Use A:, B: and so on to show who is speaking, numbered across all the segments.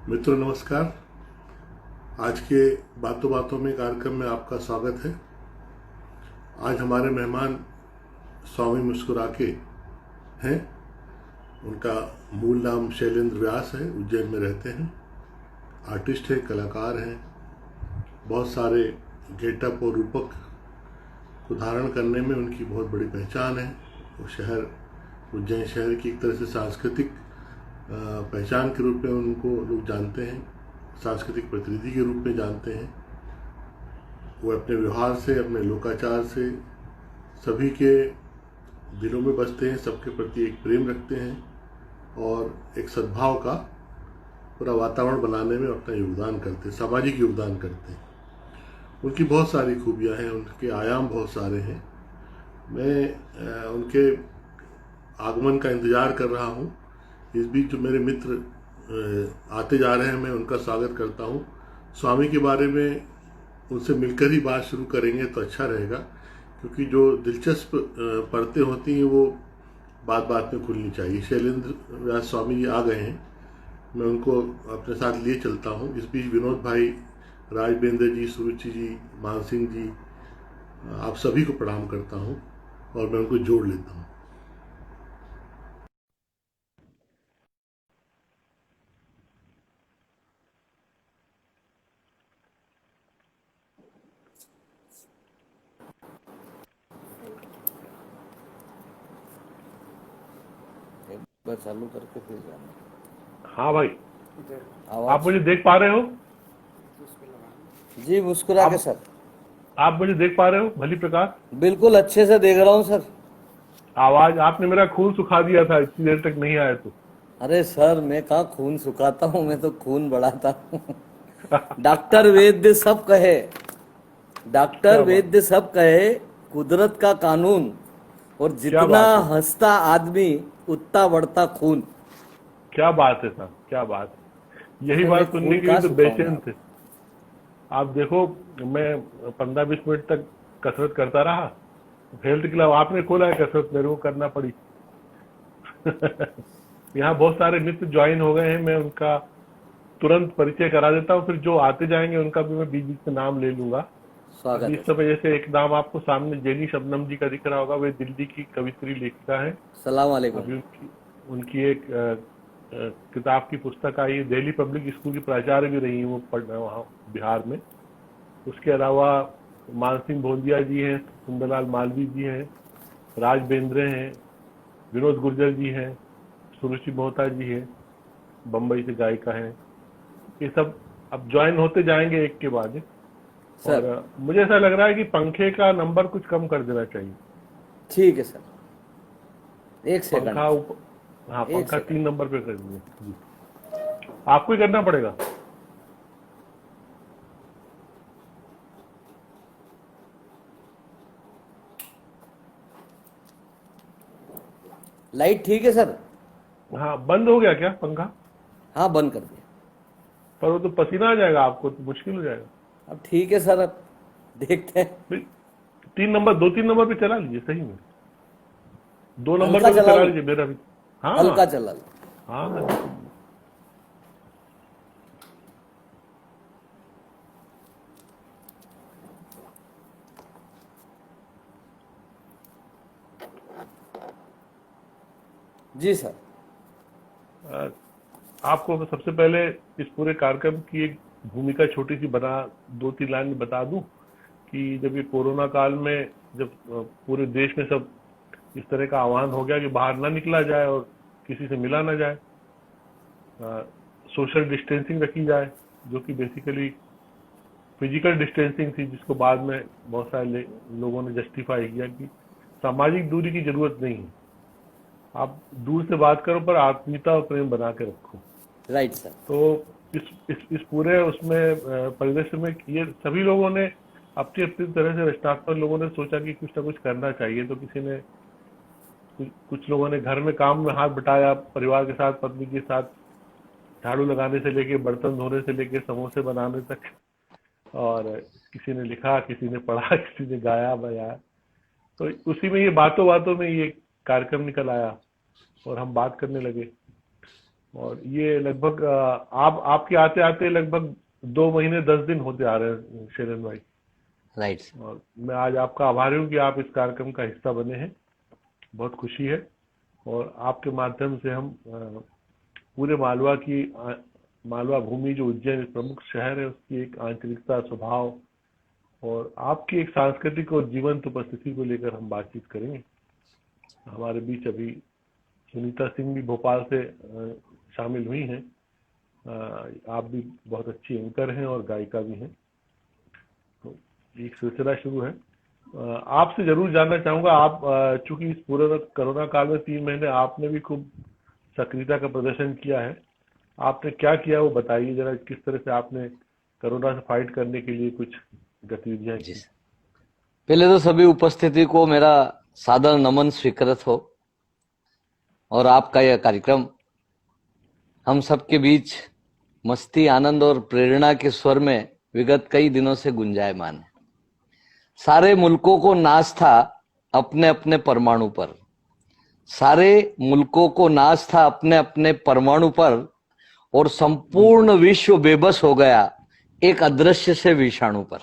A: मित्रों नमस्कार। आज के बातों बातों में कार्यक्रम में आपका स्वागत है। आज हमारे मेहमान स्वामी मुस्कुराके हैं। उनका मूल नाम शैलेंद्र व्यास है, उज्जैन में रहते हैं। आर्टिस्ट हैं, कलाकार हैं। बहुत सारे गेटअप और रूपक को धारण करने में उनकी बहुत बड़ी पहचान है। वो उज्जैन शहर की एक तरह से सांस्कृतिक पहचान के रूप में उनको लोग जानते हैं, सांस्कृतिक प्रतिनिधि के रूप में जानते हैं। वो अपने व्यवहार से, अपने लोकाचार से सभी के दिलों में बसते हैं, सबके प्रति एक प्रेम रखते हैं और एक सद्भाव का पूरा वातावरण बनाने में अपना योगदान करते हैं, सामाजिक योगदान करते हैं। उनकी बहुत सारी खूबियां हैं, उनके आयाम बहुत सारे हैं। मैं उनके आगमन का इंतजार कर रहा हूँ। इस बीच जो मेरे मित्र आते जा रहे हैं, मैं उनका स्वागत करता हूँ। स्वामी के बारे में उनसे मिलकर ही बात शुरू करेंगे तो अच्छा रहेगा, क्योंकि जो दिलचस्प परतें होती हैं वो बात बात में खुलनी चाहिए। शैलेंद्र व्यास स्वामी जी आ गए हैं, मैं उनको अपने साथ लिए चलता हूँ। इस बीच विनोद भाई, राजबेंद्र जी, सुरुचि जी, मान सिंह जी, आप सभी को प्रणाम करता हूँ और मैं उनको जोड़ लेता हूँ।
B: एक बार चालू करके फिर जाना।
A: हाँ भाई,
B: आवाज
A: आप मुझे देख पा रहे हो?
B: जी मुस्कुरा के
A: आप
B: सर।
A: आप मुझे देख पा रहे हो भली प्रकार?
B: बिल्कुल अच्छे से देख रहा हूँ सर।
A: आवाज, आपने मेरा खून सुखा दिया था, इतनी देर तक नहीं आए तो।
B: अरे सर मैं कहाँ खून सुखाता हूँ, मैं तो खून बढ़ाता हूँ। डॉक्टर वैद्य सब कहे, डॉक्टर
A: क्या बात,
B: वैद्य सब कहे, कुदरत का कानून, और
A: क्या
B: जितना
A: बात है,
B: हंसता आदमी उतना बढ़ता खून।
A: क्या बात है साहब, क्या बात है। यही
B: अरे मैं
A: बात सुनने
B: खून
A: के लिए
B: कहाँ
A: तो
B: सुखाऊंगा
A: बेचैन
B: आप।
A: थे। आप देखो, मैं 15-20 मिनट तक कसरत करता रहा। हेल्थ क्लब आपने खोला है, कसरत मेरे को करना पड़ी। यहाँ बहुत सारे मित्र ज्वाइन हो गए हैं, मैं उनका तुरंत परिचय करा देता हूँ, फिर जो आते जाएंगे उनका भी मैं बीच बीच में नाम ले लूंगा। अभी
B: स्वागत
A: इस
B: है सर।
A: समय जैसे एक नाम आपको सामने जेनी शबनम जी का दिख रहा होगा, वे दिल्ली की कवित्री लेखिका है।
B: सलाम वालेकुम।
A: अभी उनकी उनकी एक किताब की पुस्तक आई है। दिल्ली पब्लिक स्कूल की प्राचार्य भी रही हैं वो, पढ़ना वहाँ बिहार में। उसके अलावा मानसिंह भोंदिया जी हैं, सुंदरलाल मालवीय जी हैं, राज बेंद्रे हैं, विनोद गुर्जर जी हैं, सुरुचि मोहता जी हैं, बम्बई से गायिका हैं। ये सब अब ज्वाइन होते जाएंगे एक के बाद एक। और
B: सर
A: मुझे ऐसा लग रहा है कि पंखे का नंबर कुछ कम कर देना चाहिए।
B: ठीक है सर, एक सेकंड,
A: पंखा हाँ,
B: एक
A: पंखा
B: सेकंड।
A: 3 नंबर पे कर दीजिए जी। आपको ही करना पड़ेगा।
B: लाइट ठीक है सर?
A: हाँ, बंद हो गया क्या पंखा?
B: हाँ बंद कर दिया।
A: पर वो तो पसीना आ जाएगा, आपको तो मुश्किल हो जाएगा।
B: अब ठीक है सर, अब देखते हैं।
A: भाई, 3 नंबर, 2-3 नंबर पे चला लीजिए सही में। 2 नंबर
B: हल्का
A: पे तो
B: चला
A: चला
B: लूं?
A: लीजिए मेरा भी।
B: हल्का
A: हाँ
B: चला लूं?
A: हाँ हाँ, बिल्कुल।
B: जी सर।
A: अ, आपको सबसे पहले इस पूरे कार्यक्रम की एक भूमिका छोटी सी बना 2-3 लाइन में बता दूं कि जब ये कोरोना काल में, जब पूरे देश में सब इस तरह का आह्वान हो गया कि बाहर ना निकला जाए और किसी से मिला ना जाए, सोशल डिस्टेंसिंग रखी जाए, जो कि बेसिकली फिजिकल डिस्टेंसिंग थी, जिसको बाद में बहुत सारे लोगों ने जस्टिफाई किया कि सामाजिक दूरी की जरूरत नहीं है, आप दूर से बात करो पर आत्मीयता और प्रेम बना के रखो।
B: Right sir.
A: तो इस पूरे उसमें परिदृश्य में ये सभी लोगों ने अपनी अपनी तरह से, रचनात्मक लोगों ने सोचा कि कुछ ना कुछ करना चाहिए। तो किसी ने कुछ लोगों ने घर में काम में हाथ बटाया, परिवार के साथ, पत्नी के साथ, झाड़ू लगाने से लेके बर्तन धोने से लेके समोसे बनाने तक। और किसी ने लिखा, किसी ने पढ़ा, किसी ने गाया बजाया। तो उसी में ये बातों बातों में ये कार्यक्रम निकल आया और हम बात करने लगे।
C: और ये लगभग आप आपके आते आते लगभग 2 महीने 10 दिन होते आ रहे हैं शैलेंद्र भाई।
B: राइट।
C: और मैं आज आपका आभारी हूँ कि आप इस कार्यक्रम का हिस्सा बने हैं, बहुत खुशी है। और आपके माध्यम से हम पूरे मालवा भूमि जो उज्जैन प्रमुख शहर है उसकी एक आंतरिकता, स्वभाव और आपकी एक सांस्कृतिक और जीवंत उपस्थिति को लेकर हम बातचीत करेंगे। हमारे बीच अभी सुनीता सिंह भी भोपाल से शामिल हुई हैं। आप भी बहुत अच्छी एंकर हैं और गायिका भी हैं, तो एक सिलसिला शुरू है। आपसे जरूर जानना चाहूंगा, आप चूंकि इस पूरे कोरोना काल में 3 महीने आपने भी खूब सक्रियता का प्रदर्शन किया है, आपने क्या किया वो बताइए जरा, किस तरह से आपने कोरोना से फाइट करने के लिए कुछ गतिविधियां की।
B: पहले तो सभी उपस्थिति को मेरा सादर नमन स्वीकृत हो और आपका यह कार्यक्रम हम सबके बीच मस्ती, आनंद और प्रेरणा के स्वर में विगत कई दिनों से गुंजायमान है। सारे मुल्कों को नाज था अपने अपने परमाणु पर, सारे मुल्कों को नाज था अपने अपने परमाणु पर, और संपूर्ण विश्व बेबस हो गया एक अदृश्य से विषाणु पर।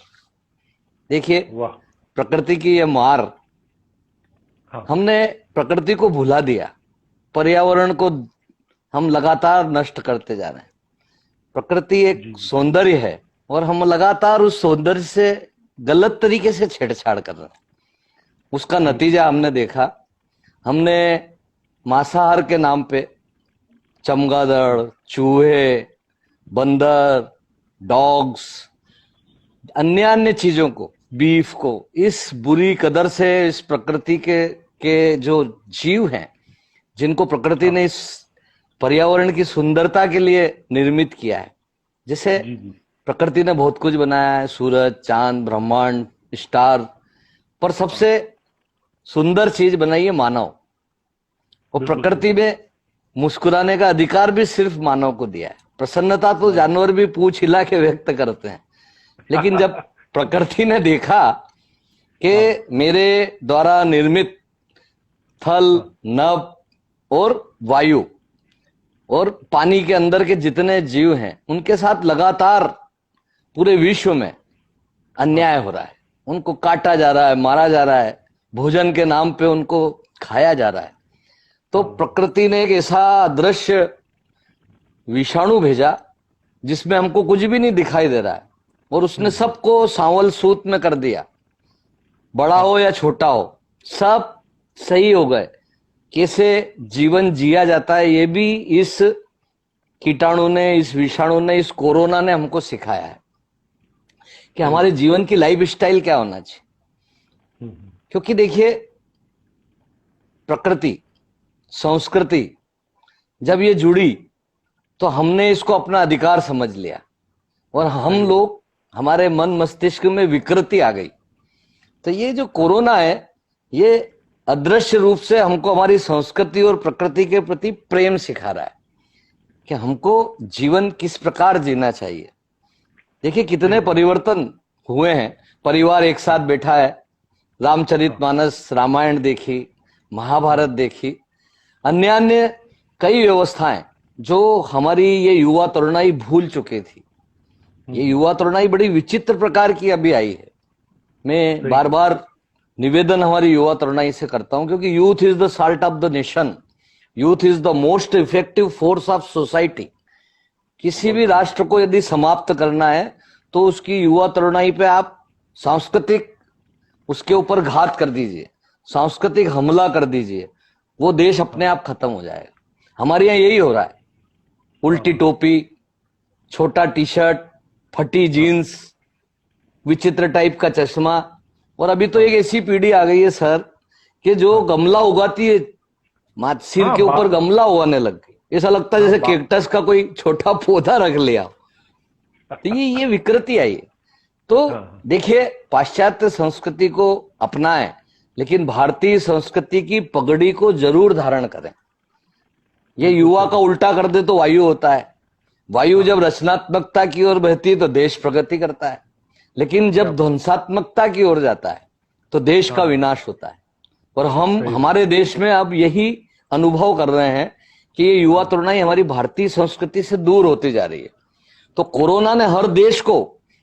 B: देखिए, प्रकृति की यह मार, हमने प्रकृति को भुला दिया, पर्यावरण को हम लगातार नष्ट करते जा रहे हैं। प्रकृति एक सौंदर्य है और हम लगातार उस सौंदर्य से गलत तरीके से छेड़छाड़ कर रहे हैं। उसका नतीजा हमने देखा। हमने मांसाहार के नाम पे चमगादड़, चूहे, बंदर, डॉग्स, अन्य चीजों को, बीफ को, इस बुरी कदर से इस प्रकृति के जो जीव हैं, जिनको प्रकृति ने इस पर्यावरण की सुंदरता के लिए निर्मित किया है। जैसे प्रकृति ने बहुत कुछ बनाया है, सूरज, चांद, ब्रह्मांड, स्टार, पर सबसे सुंदर चीज बनाई है मानव। और प्रकृति में मुस्कुराने का अधिकार भी सिर्फ मानव को दिया है। प्रसन्नता तो जानवर भी पूंछ हिला के व्यक्त करते हैं, लेकिन जब प्रकृति ने देखा कि मेरे द्वारा निर्मित थल, नभ और वायु और पानी के अंदर के जितने जीव हैं, उनके साथ लगातार पूरे विश्व में अन्याय हो रहा है, उनको काटा जा रहा है, मारा जा रहा है, भोजन के नाम पे उनको खाया जा रहा है, तो प्रकृति ने एक ऐसा अदृश्य विषाणु भेजा जिसमें हमको कुछ भी नहीं दिखाई दे रहा है, और उसने सबको सांवल सूत में कर दिया। बड़ा हो या छोटा हो, सब सही हो गए। कैसे जीवन जिया जाता है ये भी इस कीटाणु ने, इस विषाणु ने, इस कोरोना ने हमको सिखाया है कि हमारे जीवन की लाइफ स्टाइल क्या होना चाहिए। क्योंकि देखिए, प्रकृति, संस्कृति जब ये जुड़ी तो हमने इसको अपना अधिकार समझ लिया, और हम लोग, हमारे मन मस्तिष्क में विकृति आ गई। तो ये जो कोरोना है, ये अदृश्य रूप से हमको हमारी संस्कृति और प्रकृति के प्रति प्रेम सिखा रहा है कि हमको जीवन किस प्रकार जीना चाहिए। देखिए कितने परिवर्तन हुए हैं। परिवार एक साथ बैठा है, रामचरितमानस, रामायण देखी, महाभारत देखी, अन्य कई व्यवस्थाएं जो हमारी ये युवा तरुणाई भूल चुकी थी। ये युवा तरुणाई बड़ी विचित्र प्रकार की अभी आई है। मैं बार बार निवेदन हमारी युवा तरुणाई से करता हूं, क्योंकि youth is the salt of the nation, youth is the most effective force of society. किसी भी राष्ट्र को यदि समाप्त करना है तो उसकी युवा तरुणाई पे आप सांस्कृतिक उसके ऊपर घात कर दीजिए, सांस्कृतिक हमला कर दीजिए, वो देश अपने आप खत्म हो जाएगा। हमारे यहाँ यही हो रहा है। उल्टी टोपी, छोटा टी शर्ट, फटी जीन्स, विचित्र टाइप का चश्मा, और अभी तो एक ऐसी पीढ़ी आ गई है सर कि जो गमला उगाती है, सिर के ऊपर गमला उगाने लग गई। ऐसा लगता है जैसे कैक्टस का कोई छोटा पौधा रख लिया। तो ये विकृति आई है। तो देखिए, पाश्चात्य संस्कृति को अपनाएं, लेकिन भारतीय संस्कृति की पगड़ी को जरूर धारण करें। ये युवा का उल्टा कर दे तो वायु होता है। वायु जब रचनात्मकता की ओर बहती है तो देश प्रगति करता है, लेकिन जब ध्वंसात्मकता की ओर जाता है तो देश का विनाश होता है। और हम हमारे देश में अब यही अनुभव कर रहे हैं कि ये युवा तरुणाई हमारी भारतीय संस्कृति से दूर होती जा रही है। तो कोरोना ने हर देश को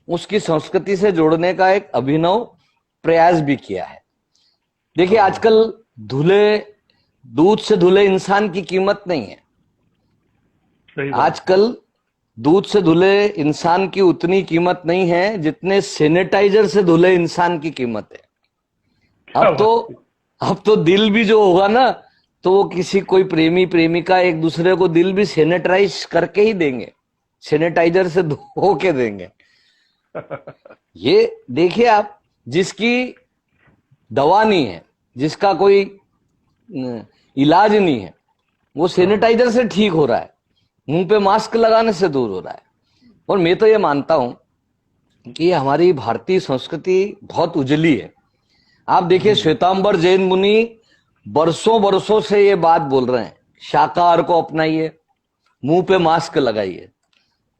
B: उसकी संस्कृति से जोड़ने का एक अभिनव प्रयास भी किया है। देखिए, आजकल दूध से धुले इंसान की कीमत नहीं है।
C: सही बात।
B: आजकल दूध से धुले इंसान की उतनी कीमत नहीं है जितने सैनिटाइजर से धुले इंसान की कीमत है। अब तो दिल भी जो होगा ना, तो वो किसी कोई प्रेमी प्रेमिका एक दूसरे को दिल भी सैनिटाइज करके ही देंगे, सैनिटाइजर से धो के देंगे। ये देखिए आप, जिसकी दवा नहीं है, जिसका कोई इलाज नहीं है, वो सैनिटाइजर से ठीक हो रहा है, मुंह पे मास्क लगाने से दूर हो रहा है। और मैं तो ये मानता हूं कि हमारी भारतीय संस्कृति बहुत उजली है। आप देखिए, श्वेतांबर जैन मुनि बरसों से ये बात बोल रहे हैं, शाकाहार को अपनाइए, मुंह पे मास्क लगाइए।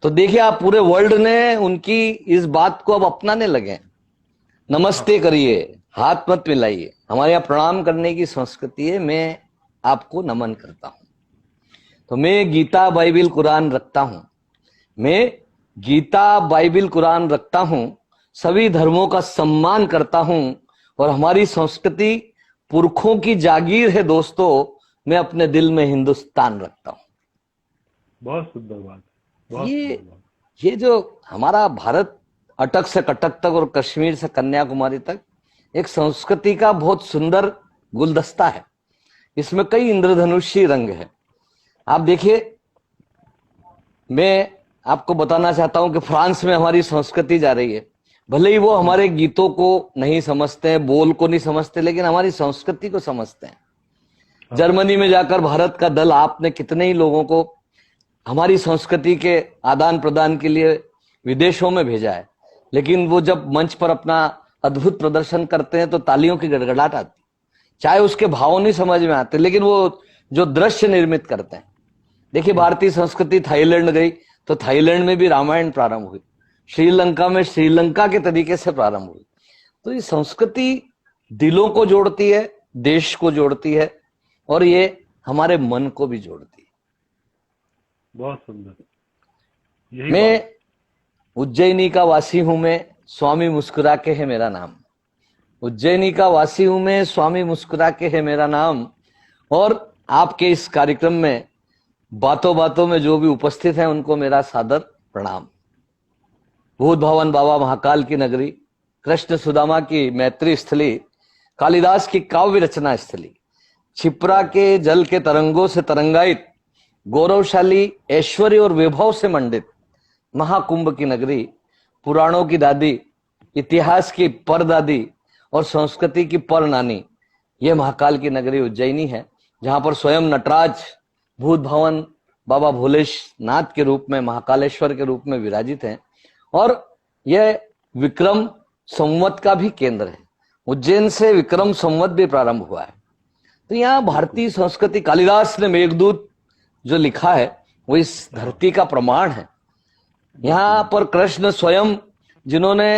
B: तो देखिए आप, पूरे वर्ल्ड ने उनकी इस बात को अब अपनाने लगे। नमस्ते करिए, हाथ मत मिलाइए। हमारे यहाँ प्रणाम करने की संस्कृति है। मैं आपको नमन करता हूं। तो मैं गीता बाइबिल कुरान रखता हूं, मैं गीता बाइबिल कुरान रखता हूं, सभी धर्मों का सम्मान करता हूं, और हमारी संस्कृति पुरखों की जागीर है दोस्तों। मैं अपने दिल में हिंदुस्तान रखता हूं।
C: बहुत सुंदर बात, बहुत
B: ये
C: सुंदर बात।
B: ये जो हमारा भारत अटक से कटक तक और कश्मीर से कन्याकुमारी तक एक संस्कृति का बहुत सुंदर गुलदस्ता है। इसमें कई इंद्रधनुषी रंग है। आप देखिए, मैं आपको बताना चाहता हूं कि फ्रांस में हमारी संस्कृति जा रही है। भले ही वो हमारे गीतों को नहीं समझते हैं, बोल को नहीं समझते, लेकिन हमारी संस्कृति को समझते हैं। जर्मनी में जाकर भारत का दल, आपने कितने ही लोगों को हमारी संस्कृति के आदान प्रदान के लिए विदेशों में भेजा है, लेकिन वो जब मंच पर अपना अद्भुत प्रदर्शन करते हैं तो तालियों की गड़गड़ाहट आती, चाहे उसके भाव नहीं समझ में आते, लेकिन वो जो दृश्य निर्मित करते हैं। देखिए, भारतीय संस्कृति थाईलैंड गई तो थाईलैंड में भी रामायण प्रारंभ हुई, श्रीलंका में श्रीलंका के तरीके से प्रारंभ हुई। तो ये संस्कृति दिलों को जोड़ती है, देश को जोड़ती है, और ये हमारे मन को भी जोड़ती है।
C: बहुत सुंदर। यही
B: मैं उज्जैनी का वासी हूं, मैं स्वामी मुस्कुरा के है मेरा नाम। उज्जैनी का वासी हूं मैं, स्वामी मुस्कुरा के है मेरा नाम। और आपके इस कार्यक्रम में बातों बातों में जो भी उपस्थित हैं उनको मेरा सादर प्रणाम। भूत भवन बाबा महाकाल की नगरी, कृष्ण सुदामा की मैत्री स्थली, कालिदास की काव्य रचना स्थली, क्षिप्रा के जल के तरंगों से तरंगायित, गौरवशाली ऐश्वर्य और वैभव से मंडित महाकुंभ की नगरी, पुराणों की दादी, इतिहास की परदादी और संस्कृति की पर नानी, यह महाकाल की नगरी उज्जैनी है, जहां पर स्वयं नटराज भूत भवन बाबा भोलेनाथ के रूप में, महाकालेश्वर के रूप में विराजित हैं। और यह विक्रम संवत का भी केंद्र है। उज्जैन से विक्रम संवत भी प्रारंभ हुआ है। तो यहाँ भारतीय संस्कृति, कालिदास ने मेघदूत जो लिखा है वो इस धरती का प्रमाण है। यहाँ पर कृष्ण स्वयं, जिन्होंने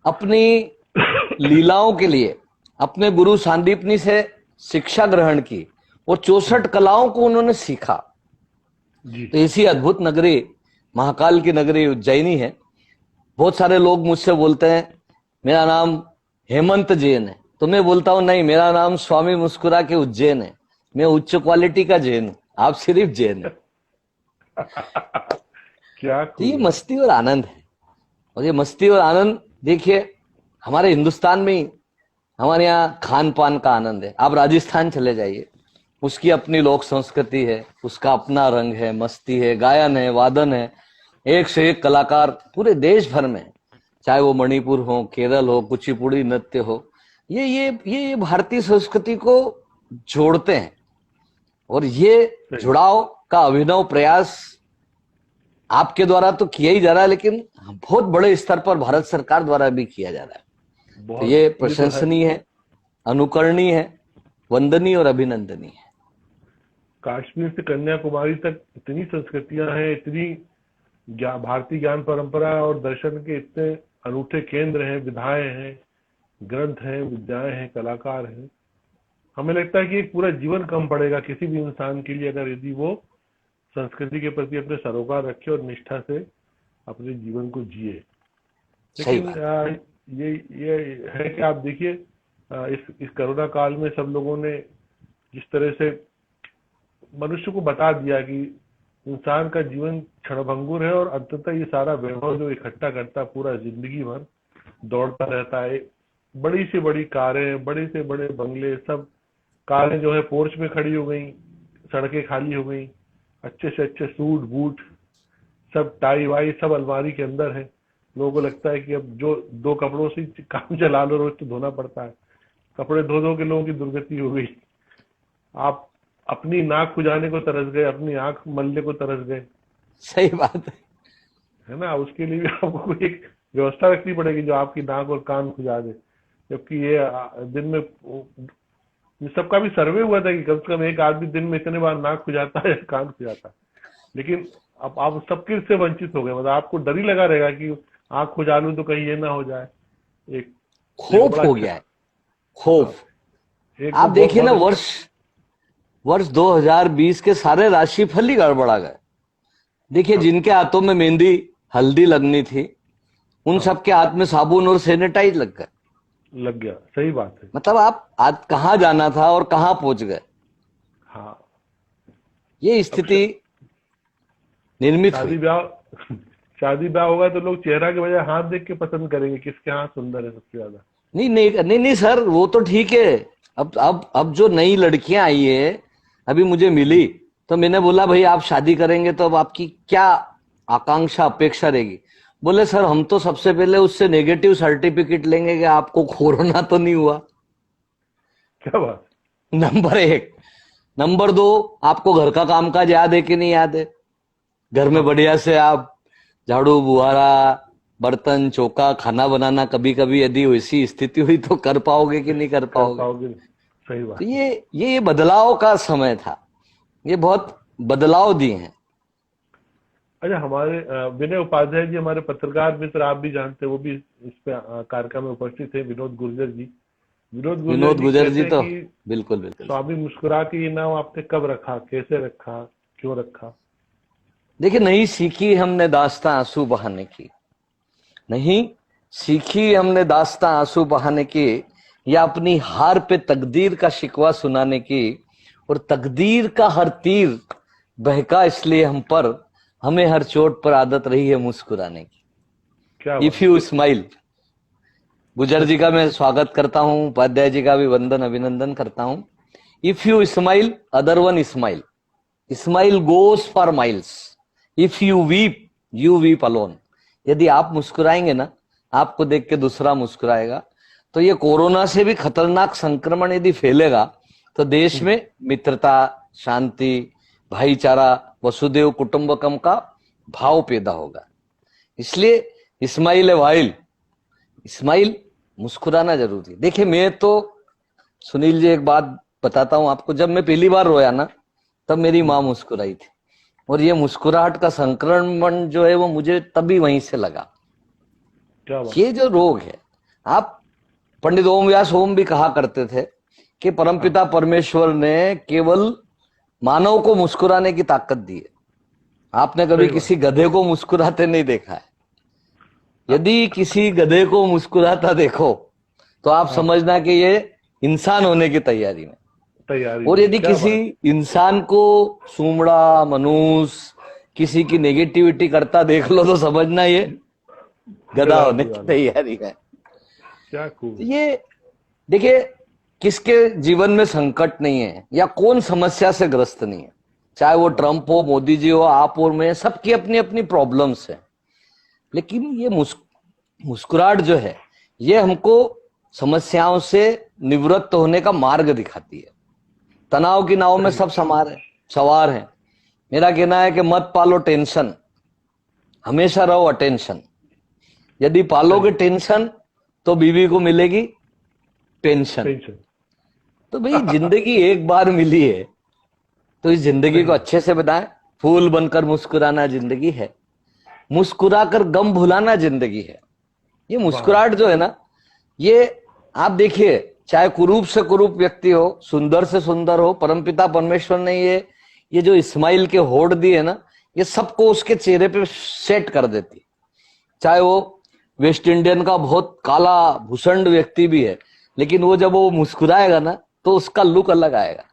B: अपनी लीलाओं के लिए अपने गुरु सांदीपनी से शिक्षा ग्रहण की और 64 कलाओं को उन्होंने सीखा। तो इसी अद्भुत नगरी महाकाल की नगरी उज्जैनी है। बहुत सारे लोग मुझसे बोलते हैं मेरा नाम हेमंत जैन है, तो मैं बोलता हूं नहीं, मेरा नाम स्वामी मुस्कुरा के उज्जैन है। मैं उच्च क्वालिटी का जैन हूं, आप सिर्फ जैन है।
C: क्या
B: तो ये मस्ती और आनंद है। और ये मस्ती और आनंद देखिए, हमारे हिंदुस्तान में ही हमारे यहाँ खान पान का आनंद है। आप राजस्थान चले जाइए, उसकी अपनी लोक संस्कृति है, उसका अपना रंग है, मस्ती है, गायन है, वादन है, एक से एक कलाकार पूरे देश भर में, चाहे वो मणिपुर हो, केरल हो, कुचिपुड़ी नृत्य हो, ये भारतीय संस्कृति को जोड़ते हैं। और ये जुड़ाव का अभिनव प्रयास आपके द्वारा तो किया ही जा रहा है, लेकिन बहुत बड़े स्तर पर भारत सरकार द्वारा भी किया जा रहा है। तो ये प्रशंसनीय है, अनुकरणीय है, वंदनीय और अभिनंदनीय है।
C: कश्मीर से कन्याकुमारी तक इतनी संस्कृतियां हैं, इतनी भारतीय ज्ञान परंपरा और दर्शन के इतने अनूठे केंद्र हैं, विधाएं हैं, ग्रंथ हैं, विद्याएं हैं, कलाकार हैं। हमें लगता है कि एक पूरा जीवन कम पड़ेगा किसी भी इंसान के लिए अगर यदि वो संस्कृति के प्रति अपने सरोकार रखे और निष्ठा से अपने जीवन को जिए।
B: सही
C: लेकिन
B: बात।
C: ये है कि आप देखिए इस कोरोना काल में सब लोगों ने जिस तरह से मनुष्य को बता दिया कि इंसान का जीवन क्षणभंगुर है और अंततः ये सारा वैभव जो इकट्ठा करता पूरा जिंदगी भर दौड़ता रहता है। बड़ी से बड़ी कारें, बड़े से बड़े बंगले, सब कारें जो है पोर्च में खड़ी हो गई, सड़कें खाली हो गई, अच्छे से अच्छे सूट बूट सब टाई वाई सब अलमारी के अंदर है। लोगों को लगता है कि अब जो 2 कपड़ों से काम चला लो, रोज तो धोना पड़ता है, कपड़े धो धो के लोगों की दुर्गति हो गई। आप अपनी नाक खुजाने को तरस गए, अपनी आंख मलने को तरस गए,
B: सही बात
C: है ना। उसके लिए भी आपको एक व्यवस्था रखनी पड़ेगी जो आपकी नाक और कान खुजा दे। जबकि ये दिन में सबका भी सर्वे हुआ था कि कम से कम एक आदमी दिन में इतने बार नाक खुजाता है, कान खुजाता है। लेकिन अब आप सबके से वंचित हो गए। मतलब आपको डर ही लगा रहेगा कि आंख खुजा लूं तो कहीं ये ना हो जाए। एक
B: खौफ हो गया है, खौफ।
C: एक
B: आप
C: तो
B: देखिए ना,
C: बहुत
B: वर्ष 2020 के सारे राशिफल ही गड़बड़ा गए। देखिए, जिनके हाथों में मेहंदी हल्दी लगनी थी, उन सबके हाथ में साबुन और सैनिटाइज लग गए।
C: लग गया। सही बात है।
B: मतलब आप आज कहाँ जाना था और कहाँ पहुंच गए।
C: हाँ,
B: ये स्थिति निर्मित हुई।
C: शादी ब्याह होगा तो लोग चेहरा के बजाय हाथ देख के पसंद करेंगे किसके हाथ सुंदर है सबसे ज्यादा।
B: नहीं नहीं नहीं नहीं सर, वो तो ठीक है। अब जो नई लड़कियां आई है, अभी मुझे मिली तो मैंने बोला भाई आप शादी करेंगे तो अब आपकी क्या आकांक्षा अपेक्षा रहेगी। बोले सर हम तो सबसे पहले उससे नेगेटिव सर्टिफिकेट लेंगे कि आपको कोरोना तो नहीं हुआ।
C: क्या बात।
B: नंबर 1। नंबर 2, आपको घर का कामकाज याद है कि नहीं याद है। घर में बढ़िया से आप झाड़ू बुहारा बर्तन चौका खाना बनाना कभी कभी यदि वैसी स्थिति हुई तो कर पाओगे कि नहीं कर पाओगे।
C: सही बात।
B: तो ये बदलाव का समय था। ये बहुत बदलाव दिए हैं।
C: अच्छा, हमारे विनय उपाध्याय जी, हमारे पत्रकार मित्र, आप भी जानते हैं, वो भी इस पे कार्यक्रम में उपस्थित थे। विनोद गुर्जर जी
B: तो बिल्कुल बिल्कुल।
C: स्वामी मुस्कुरा के ये नाम आपने कब रखा, कैसे रखा, क्यों रखा?
B: देखिए, नहीं सीखी हमने दास्तां आंसू बहाने की, नहीं सीखी हमने दास्तां आंसू बहाने की, या अपनी हार पे तकदीर का शिकवा सुनाने की। और तकदीर का हर तीर बहका इसलिए हम पर, हमें हर चोट पर आदत रही है मुस्कुराने की।
C: क्या
B: इफ यू स्माइल। गुजर जी का मैं स्वागत करता हूं, उपाध्याय जी का भी वंदन अभिनंदन करता हूं। If you smile other one smile, smile goes for miles. If you weep alone. यदि आप मुस्कुराएंगे ना, आपको देख के दूसरा मुस्कुराएगा। तो ये कोरोना से भी खतरनाक संक्रमण यदि फैलेगा तो देश में मित्रता, शांति, भाईचारा, वसुदेव कुटुंबकम का भाव पैदा होगा। इसलिए स्माइल है वाइल, स्माइल मुस्कुराना जरूरी। देखिए, मैं तो सुनील जी एक बात बताता हूं आपको, जब मैं पहली बार रोया ना तब मेरी माँ मुस्कुराई थी, और ये मुस्कुराहट का संक्रमण जो है वो मुझे तभी वहीं से लगा। ये जो रोग है, आप पंडित ओम व्यास ओम भी कहा करते थे कि परमपिता परमेश्वर ने केवल मानव को मुस्कुराने की ताकत दी है। आपने कभी किसी गधे को मुस्कुराते नहीं देखा है। यदि किसी गधे को मुस्कुराता देखो तो आप समझना कि ये इंसान होने की तैयारी में। और यदि किसी इंसान को सूमड़ा मनुष्य किसी की नेगेटिविटी करता देख लो तो समझना ये गधा होने की तैयारी है।
C: क्या खूब।
B: ये देखिए, किसके जीवन में संकट नहीं है या कौन समस्या से ग्रस्त नहीं है, चाहे वो ट्रंप हो, मोदी जी हो, आप और मैं, सबकी अपनी अपनी प्रॉब्लम्स है। लेकिन ये मुस्कुराहट जो है ये हमको समस्याओं से निवृत्त होने का मार्ग दिखाती है। तनाव की नाव में सब सवार है। मेरा कहना है कि मत पालो टेंशन, हमेशा रहो अटेंशन। यदि पालोगे टेंशन तो बीवी को मिलेगी पेंशन। तो भाई जिंदगी एक बार मिली है तो इस जिंदगी को अच्छे से बिताएं। फूल बनकर मुस्कुराना जिंदगी है, मुस्कुरा कर गम भुलाना जिंदगी है। ये मुस्कुराहट जो है ना, ये आप देखिए चाहे कुरूप से कुरूप व्यक्ति हो, सुंदर से सुंदर हो, परमपिता परमेश्वर ने ये जो इस्माइल के होड़ दिए ना, ये सबको उसके चेहरे पे सेट कर देती। चाहे वो वेस्ट इंडियन का बहुत काला भूषण व्यक्ति भी है, लेकिन वो जब वो मुस्कुराएगा ना तो उसका लुक अलग आएगा।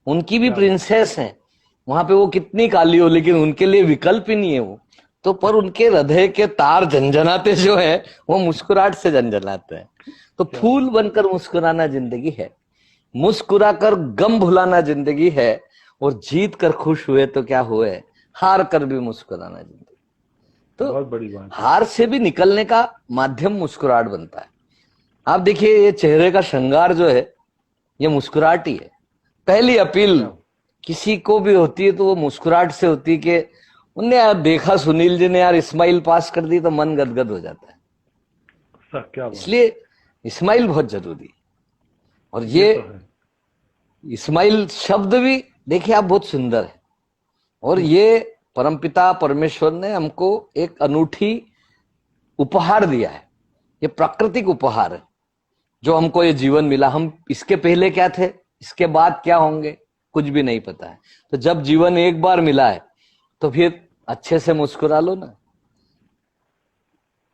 B: उनकी भी प्रिंसेस है वहां पे, वो कितनी काली हो लेकिन उनके लिए विकल्प ही नहीं है वो तो, पर उनके हृदय के तार झंझनाते जो है वो मुस्कुराहट से झंझनाते हैं। तो फूल बनकर मुस्कुराना जिंदगी है, मुस्कुराकर गम भुलाना जिंदगी है, और जीत कर खुश हुए तो क्या हुए, हार कर भी मुस्कुराना जिंदगी। तो
C: बहुत बड़ी बात है।
B: हार से भी निकलने का माध्यम मुस्कुराहट बनता है। आप देखिए ये चेहरे का श्रृंगार जो है ये मुस्कुराहट ही है। पहली अपील किसी को भी होती है तो वो मुस्कुराहट से होती है कि उनने यार देखा सुनील जी ने यार इस्माइल पास कर दी तो मन गदगद हो जाता है।
C: क्या बात।
B: इसलिए इस्माइल बहुत जरूरी है। और ये
C: तो है।
B: इस्माइल शब्द भी देखिए आप बहुत सुंदर है, और ये परमपिता परमेश्वर ने हमको एक अनूठी उपहार दिया है। ये प्राकृतिक उपहार है जो हमको ये जीवन मिला। हम इसके पहले क्या थे, इसके बाद क्या होंगे, कुछ भी नहीं पता है। तो जब जीवन एक बार मिला है तो फिर अच्छे से मुस्कुरा लो ना,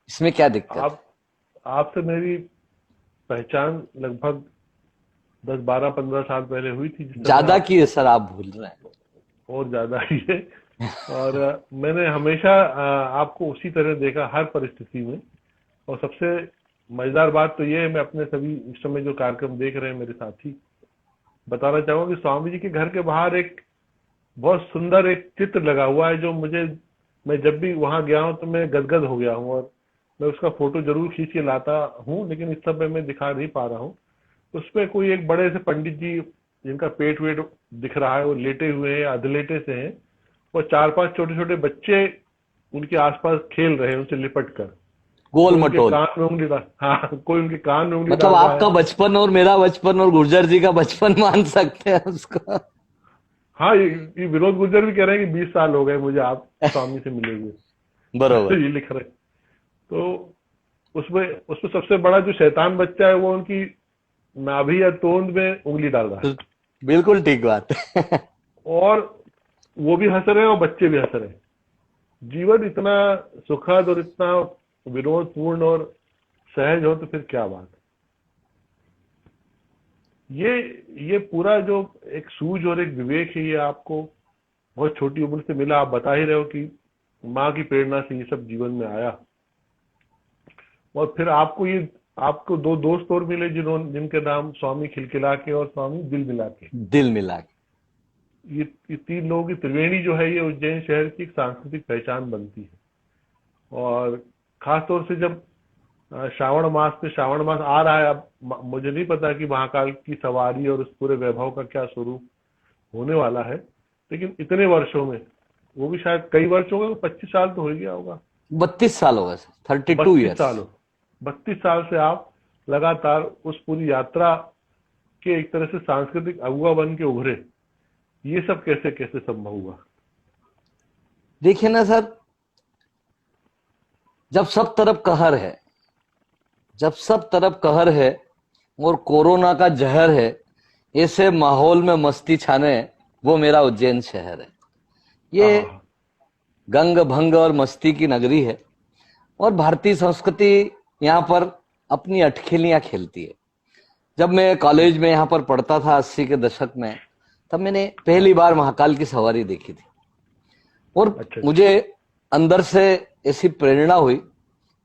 B: इसमें क्या दिक्कत है?
C: आपसे मेरी पहचान लगभग 10-12-15 साल पहले हुई थी।
B: ज्यादा की है सर, आप भूल रहे हैं।
C: और ज्यादा ही है। और मैंने हमेशा आपको उसी तरह देखा हर परिस्थिति में। और सबसे मजेदार बात तो ये है, मैं अपने सभी इस समय जो कार्यक्रम देख रहे हैं मेरे साथी, बताना चाहूंगा कि स्वामी जी के घर के बाहर एक बहुत सुंदर एक चित्र लगा हुआ है, जो मैं जब भी वहां गया हूं तो मैं गदगद हो गया हूं, और मैं उसका फोटो जरूर खींच के लाता हूं, लेकिन इस समय मैं दिखा नहीं पा रहा हूं। उसमें कोई एक बड़े से पंडित जी जिनका पेट वेट दिख रहा है, वो लेटे हुए हैं, अधलेटे से हैं, और 4-5 छोटे छोटे बच्चे उनके आसपास खेल रहे हैं उनसे लिपट कर,
B: गोल मटोल।
C: कान में उंगली डाल, हाँ कोई उनके कान में उंगली
B: मतलब
C: डाल रहा
B: आपका
C: है।
B: बचपन और मेरा बचपन और गुर्जर जी का बचपन मान सकते हैं उसको।
C: हाँ, ये विनोद गुर्जर भी कह रहे हैं कि 20 साल हो गए मुझे आप स्वामी से मिले हुए।
B: बरोबर।
C: ये लिख रहे। तो उसमें सबसे बड़ा जो शैतान बच्चा है वो उनकी नाभि या तोंद में उंगली डाल रहा है।
B: बिल्कुल ठीक बात है।
C: और वो भी हंस रहे हैं और बच्चे भी हंस रहे हैं। जीवन इतना सुखद और इतना विनोदपूर्ण और सहज हो तो फिर क्या बात है। ये पूरा जो एक सूझ और एक विवेक है, ये आपको बहुत छोटी उम्र से मिला। आप बता ही रहे हो कि माँ की प्रेरणा से ये सब जीवन में आया। और फिर आपको 2 दोस्त और मिले जिनके नाम स्वामी खिलखिला के और स्वामी दिल मिला के।
B: दिल मिला के
C: ये 3 लोगों की त्रिवेणी जो है, ये उज्जैन शहर की एक सांस्कृतिक पहचान बनती है। और खासतौर से जब श्रावण मास आ रहा है, अब मुझे नहीं पता कि महाकाल की सवारी और उस पूरे वैभव का क्या स्वरूप होने वाला है, लेकिन इतने वर्षों में, वो भी शायद कई वर्ष हो गए, 25 साल तो हो गया होगा।
B: 32 साल हो गए, 32 ईयर्स।
C: 32 साल से आप लगातार उस पूरी यात्रा के एक तरह से सांस्कृतिक अगुवा बन के उभरे। ये सब कैसे कैसे संभव हुआ?
B: देखिए ना सर, जब सब तरफ कहर है और कोरोना का जहर है, ऐसे माहौल में मस्ती छाने, वो मेरा उज्जैन शहर है। ये गंग भंग और मस्ती की नगरी है, और भारतीय संस्कृति यहाँ पर अपनी अटखेलियां खेलती है। जब मैं कॉलेज में यहाँ पर पढ़ता था 80 के दशक में, तब मैंने पहली बार महाकाल की सवारी देखी थी, और मुझे अंदर से ऐसी प्रेरणा हुई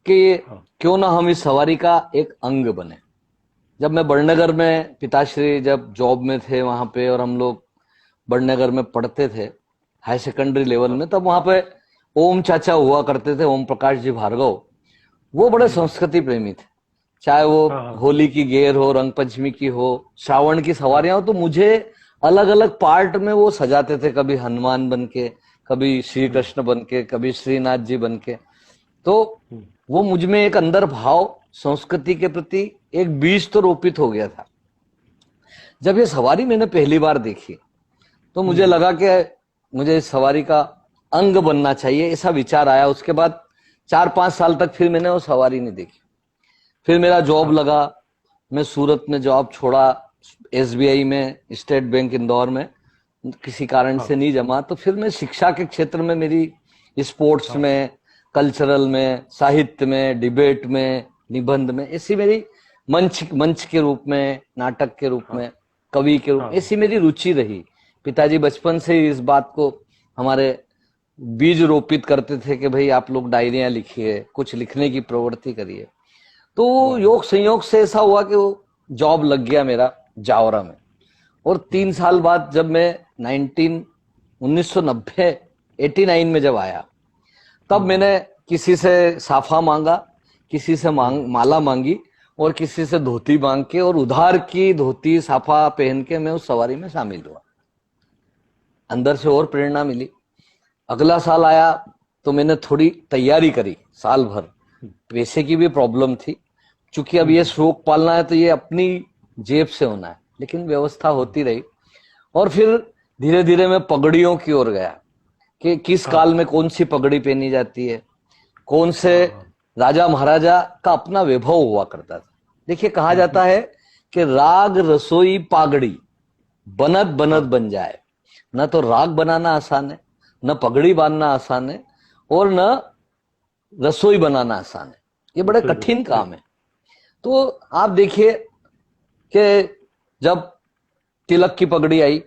B: कि क्यों ना हम इस सवारी का एक अंग बने। जब मैं बड़नगर में, पिताश्री जब जॉब में थे वहां पे, और हम लोग बड़नगर में पढ़ते थे हाई सेकेंडरी लेवल में, तब वहां पे ओम चाचा हुआ करते थे, ओम प्रकाश जी भार्गव। वो बड़े संस्कृति प्रेमी थे। चाहे वो होली की गेर हो, रंग पंचमी की हो, श्रावण की सवारियां हो, तो मुझे अलग अलग पार्ट में वो सजाते थे, कभी हनुमान बन के, कभी श्री कृष्ण बन के, कभी श्रीनाथ जी बन के। तो वो मुझ में एक अंदर भाव संस्कृति के प्रति एक बीज तो रोपित हो गया था। जब ये सवारी मैंने पहली बार देखी तो मुझे लगा कि मुझे इस सवारी का अंग बनना चाहिए, ऐसा विचार आया। उसके बाद 4-5 साल तक फिर मैंने वो सवारी नहीं देखी। फिर मेरा जॉब लगा, मैं सूरत में जॉब छोड़ा, एसबीआई में, स्टेट बैंक इंदौर में किसी कारण
C: हाँ
B: से नहीं जमा, तो फिर मैं शिक्षा के क्षेत्र में, मेरी स्पोर्ट्स
C: हाँ
B: में, कल्चरल में, साहित्य में, डिबेट में, निबंध में, ऐसी मेरी मंच मंच के रूप में, नाटक के रूप
C: हाँ
B: में, कवि के रूप में
C: हाँ
B: ऐसी मेरी रुचि रही। पिताजी बचपन से ही इस बात को हमारे बीज रोपित करते थे कि भाई आप लोग डायरियां लिखिए, कुछ लिखने की प्रवृत्ति करिए। तो
C: वाह
B: योग संयोग से ऐसा हुआ कि वो जॉब लग गया मेरा जावरा में। और 3 साल बाद जब मैं 1990 89 में जब आया, तब मैंने किसी से साफा मांगा, किसी से माला मांगी और किसी से धोती मांग के, और उधार की धोती साफा पहन के मैं उस सवारी में शामिल हुआ। अंदर से और प्रेरणा मिली। अगला साल आया तो मैंने थोड़ी तैयारी करी, साल भर। पैसे की भी प्रॉब्लम थी, चूंकि अब ये शौक पालना है तो ये अपनी जेब से होना है, लेकिन व्यवस्था होती रही। और फिर धीरे धीरे मैं पगड़ियों की ओर गया कि किस
C: हाँ
B: काल में कौन सी पगड़ी पहनी जाती है, कौन से
C: हाँ
B: राजा महाराजा का अपना वैभव हुआ करता था। देखिए, कहा जाता है कि राग रसोई पागड़ी बनत बनत बन जाए। न तो राग बनाना आसान है, न पगड़ी बांधना आसान है, और न रसोई बनाना आसान है। ये बड़े
C: सही
B: कठिन
C: सही
B: काम है। तो आप देखिए कि जब तिलक की पगड़ी आई,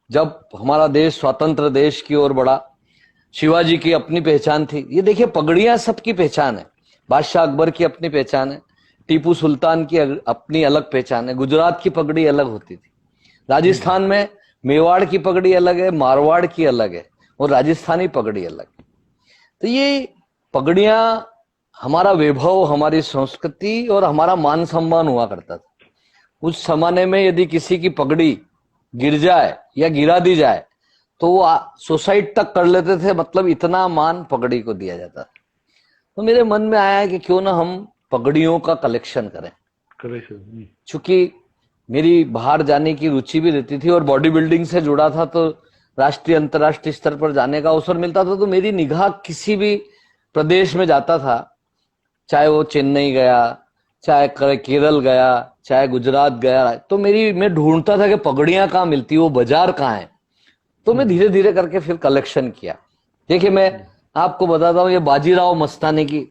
B: जब हमारा देश स्वतंत्र देश की ओर बढ़ा, शिवाजी की अपनी पहचान थी। ये देखिए, पगड़ियां सबकी पहचान है। बादशाह अकबर की अपनी पहचान है, टीपू सुल्तान की अपनी अलग पहचान है। गुजरात की पगड़ी अलग होती थी, राजस्थान में मेवाड़ की पगड़ी अलग है, मारवाड़ की अलग है, और राजस्थानी पगड़ी अलग है। तो ये पगड़ियां हमारा वैभव, हमारी संस्कृति और हमारा मान सम्मान हुआ करता था। उस जमाने में यदि किसी की पगड़ी गिर जाए या गिरा दी जाए तो वो सुसाइड तक कर लेते थे, मतलब इतना मान पगड़ी को दिया जाता था। तो मेरे मन में आया कि क्यों ना हम पगड़ियों का कलेक्शन करें।
C: करेक्शन।
B: चूंकि मेरी बाहर जाने की रुचि भी रहती थी और बॉडी बिल्डिंग से जुड़ा था, तो राष्ट्रीय अंतर्राष्ट्रीय स्तर पर जाने का अवसर मिलता था। तो मेरी निगाह किसी भी प्रदेश में जाता था, चाहे वो चेन्नई गया, चाहे केरल गया, चाहे गुजरात गया, तो मैं ढूंढता था कि पगड़ियां कहाँ मिलती है, वो बाजार कहाँ है। तो मैं धीरे धीरे करके फिर कलेक्शन किया। देखिए, मैं आपको बताता हूँ, ये बाजीराव मस्तानी की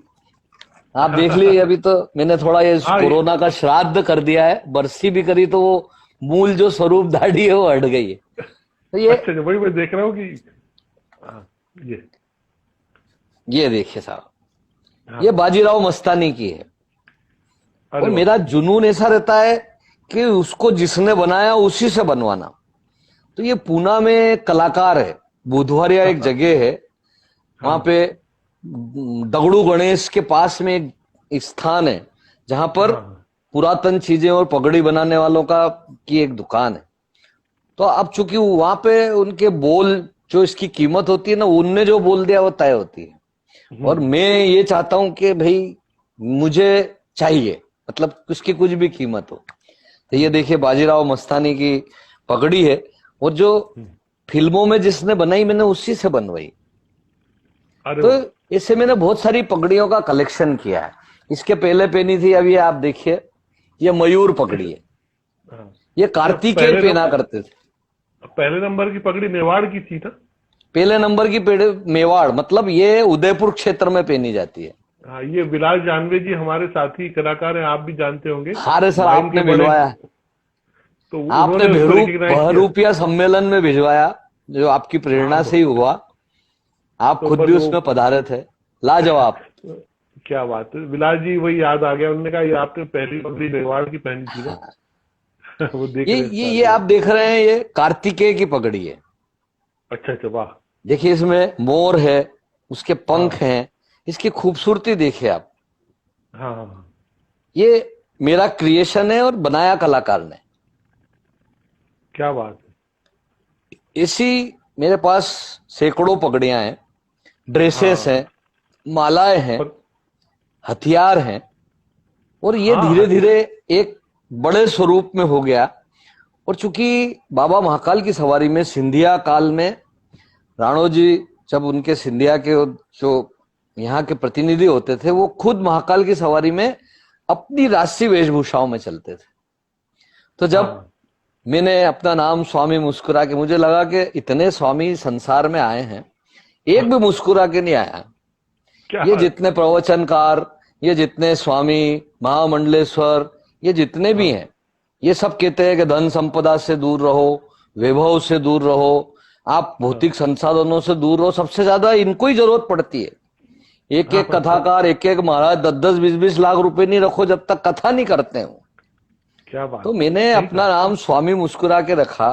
B: आप देख लीजिए। अभी तो मैंने थोड़ा ये
C: हाँ
B: कोरोना का श्राद्ध कर दिया है, बरसी भी करी, तो वो मूल जो स्वरूप दाढ़ी है वो हट गई है। तो
C: अच्छा, वही मैं देख रहा हूँ कि हाँ,
B: ये देखिए साहब,
C: हाँ
B: ये बाजीराव मस्तानी की है। और
C: अरे वाह
B: मेरा जुनून ऐसा रहता है कि उसको जिसने बनाया उसी से बनवाना। तो ये पूना में कलाकार है, बुधवारिया एक जगह है, वहां पे दगड़ू गणेश के पास में एक स्थान है जहां पर
C: हाँ
B: पुरातन चीजें और पगड़ी बनाने वालों का की एक दुकान है। तो अब चूंकि वहां पे उनके बोल, जो इसकी कीमत होती है ना, उनने जो बोल दिया वो तय होती है। और मैं ये चाहता हूं कि भाई मुझे चाहिए, मतलब उसकी कुछ भी कीमत हो। तो ये देखिए, बाजीराव मस्तानी की पगड़ी है, और जो फिल्मों में जिसने बनाई मैंने उसी से बनवाई।
C: अरे
B: तो
C: वाह
B: इससे मैंने बहुत सारी पगड़ियों का कलेक्शन किया है। इसके पहले पहनी थी, अभी आप देखिए, ये मयूर पगड़ी है।
C: हाँ।
B: ये कार्तिकेय पहना करते थे।
C: पहले नंबर की पगड़ी मेवाड़ की थी ना?
B: पहले नंबर की मेवाड़, मतलब ये उदयपुर क्षेत्र में पहनी जाती है।
C: हाँ, ये विलास जानवे जी हमारे साथी कलाकार हैं, आप भी जानते होंगे।
B: हारे सर,
C: वाइन
B: आपने
C: के बड़े,
B: भिजवाया,
C: तो
B: आपने
C: उन्होंने उसको रिकग्नाइज किया।
B: बहरूपिया सम्मेलन में भिजवाया, जो आपकी प्रेरणा
C: हाँ,
B: से ही हुआ। आप
C: तो
B: खुद
C: बस
B: भी
C: वो
B: उसमें पधारे थे, लाजवाब।
C: क्या बात है, विलास जी वही याद आ गया, उन्होंने कहा ये आपने पहली पगड़ी मेवाड़ की पहनी थी ना। वो देख
B: ये
C: रहे
B: ये
C: हैं
B: ये आप देख रहे हैं, ये कार्तिकेय की पगड़ी है।
C: अच्छा अच्छा, वाह।
B: देखिए, इसमें मोर है, उसके पंख
C: हाँ
B: हैं, इसकी खूबसूरती देखिए आप।
C: हाँ हाँ,
B: ये मेरा क्रिएशन है और बनाया कलाकार ने।
C: क्या बात है।
B: इसी मेरे पास सैकड़ों पगड़ियां हैं, ड्रेसेस
C: हाँ
B: हैं, मालाएं हैं,
C: पर,
B: हथियार हैं। और ये
C: हाँ
B: धीरे धीरे एक बड़े स्वरूप में हो गया। और चूंकि बाबा महाकाल की सवारी में सिंधिया काल में राणो जी, जब उनके सिंधिया के जो यहाँ के प्रतिनिधि होते थे, वो खुद महाकाल की सवारी में अपनी राष्ट्रीय वेशभूषाओं में चलते थे। तो जब
C: हाँ,
B: मैंने अपना नाम स्वामी मुस्कुरा के, मुझे लगा कि इतने स्वामी संसार में आए हैं, एक भी मुस्कुरा के नहीं आया।
C: क्या
B: ये
C: बात
B: जितने प्रवचनकार, ये जितने स्वामी, महामंडलेश्वर, ये जितने भी हैं, ये सब कहते हैं कि धन संपदा से दूर रहो, वैभव से दूर रहो, आप भौतिक संसाधनों से दूर रहो। सबसे ज्यादा इनको ही जरूरत पड़ती है। एक एक कथाकार, एक एक महाराज 10-10, 20-20 लाख रुपए नहीं रखो जब तक कथा नहीं करते हो।
C: क्या बात
B: तो
C: है,
B: मैंने
C: सही
B: अपना नाम स्वामी मुस्कुरा के रखा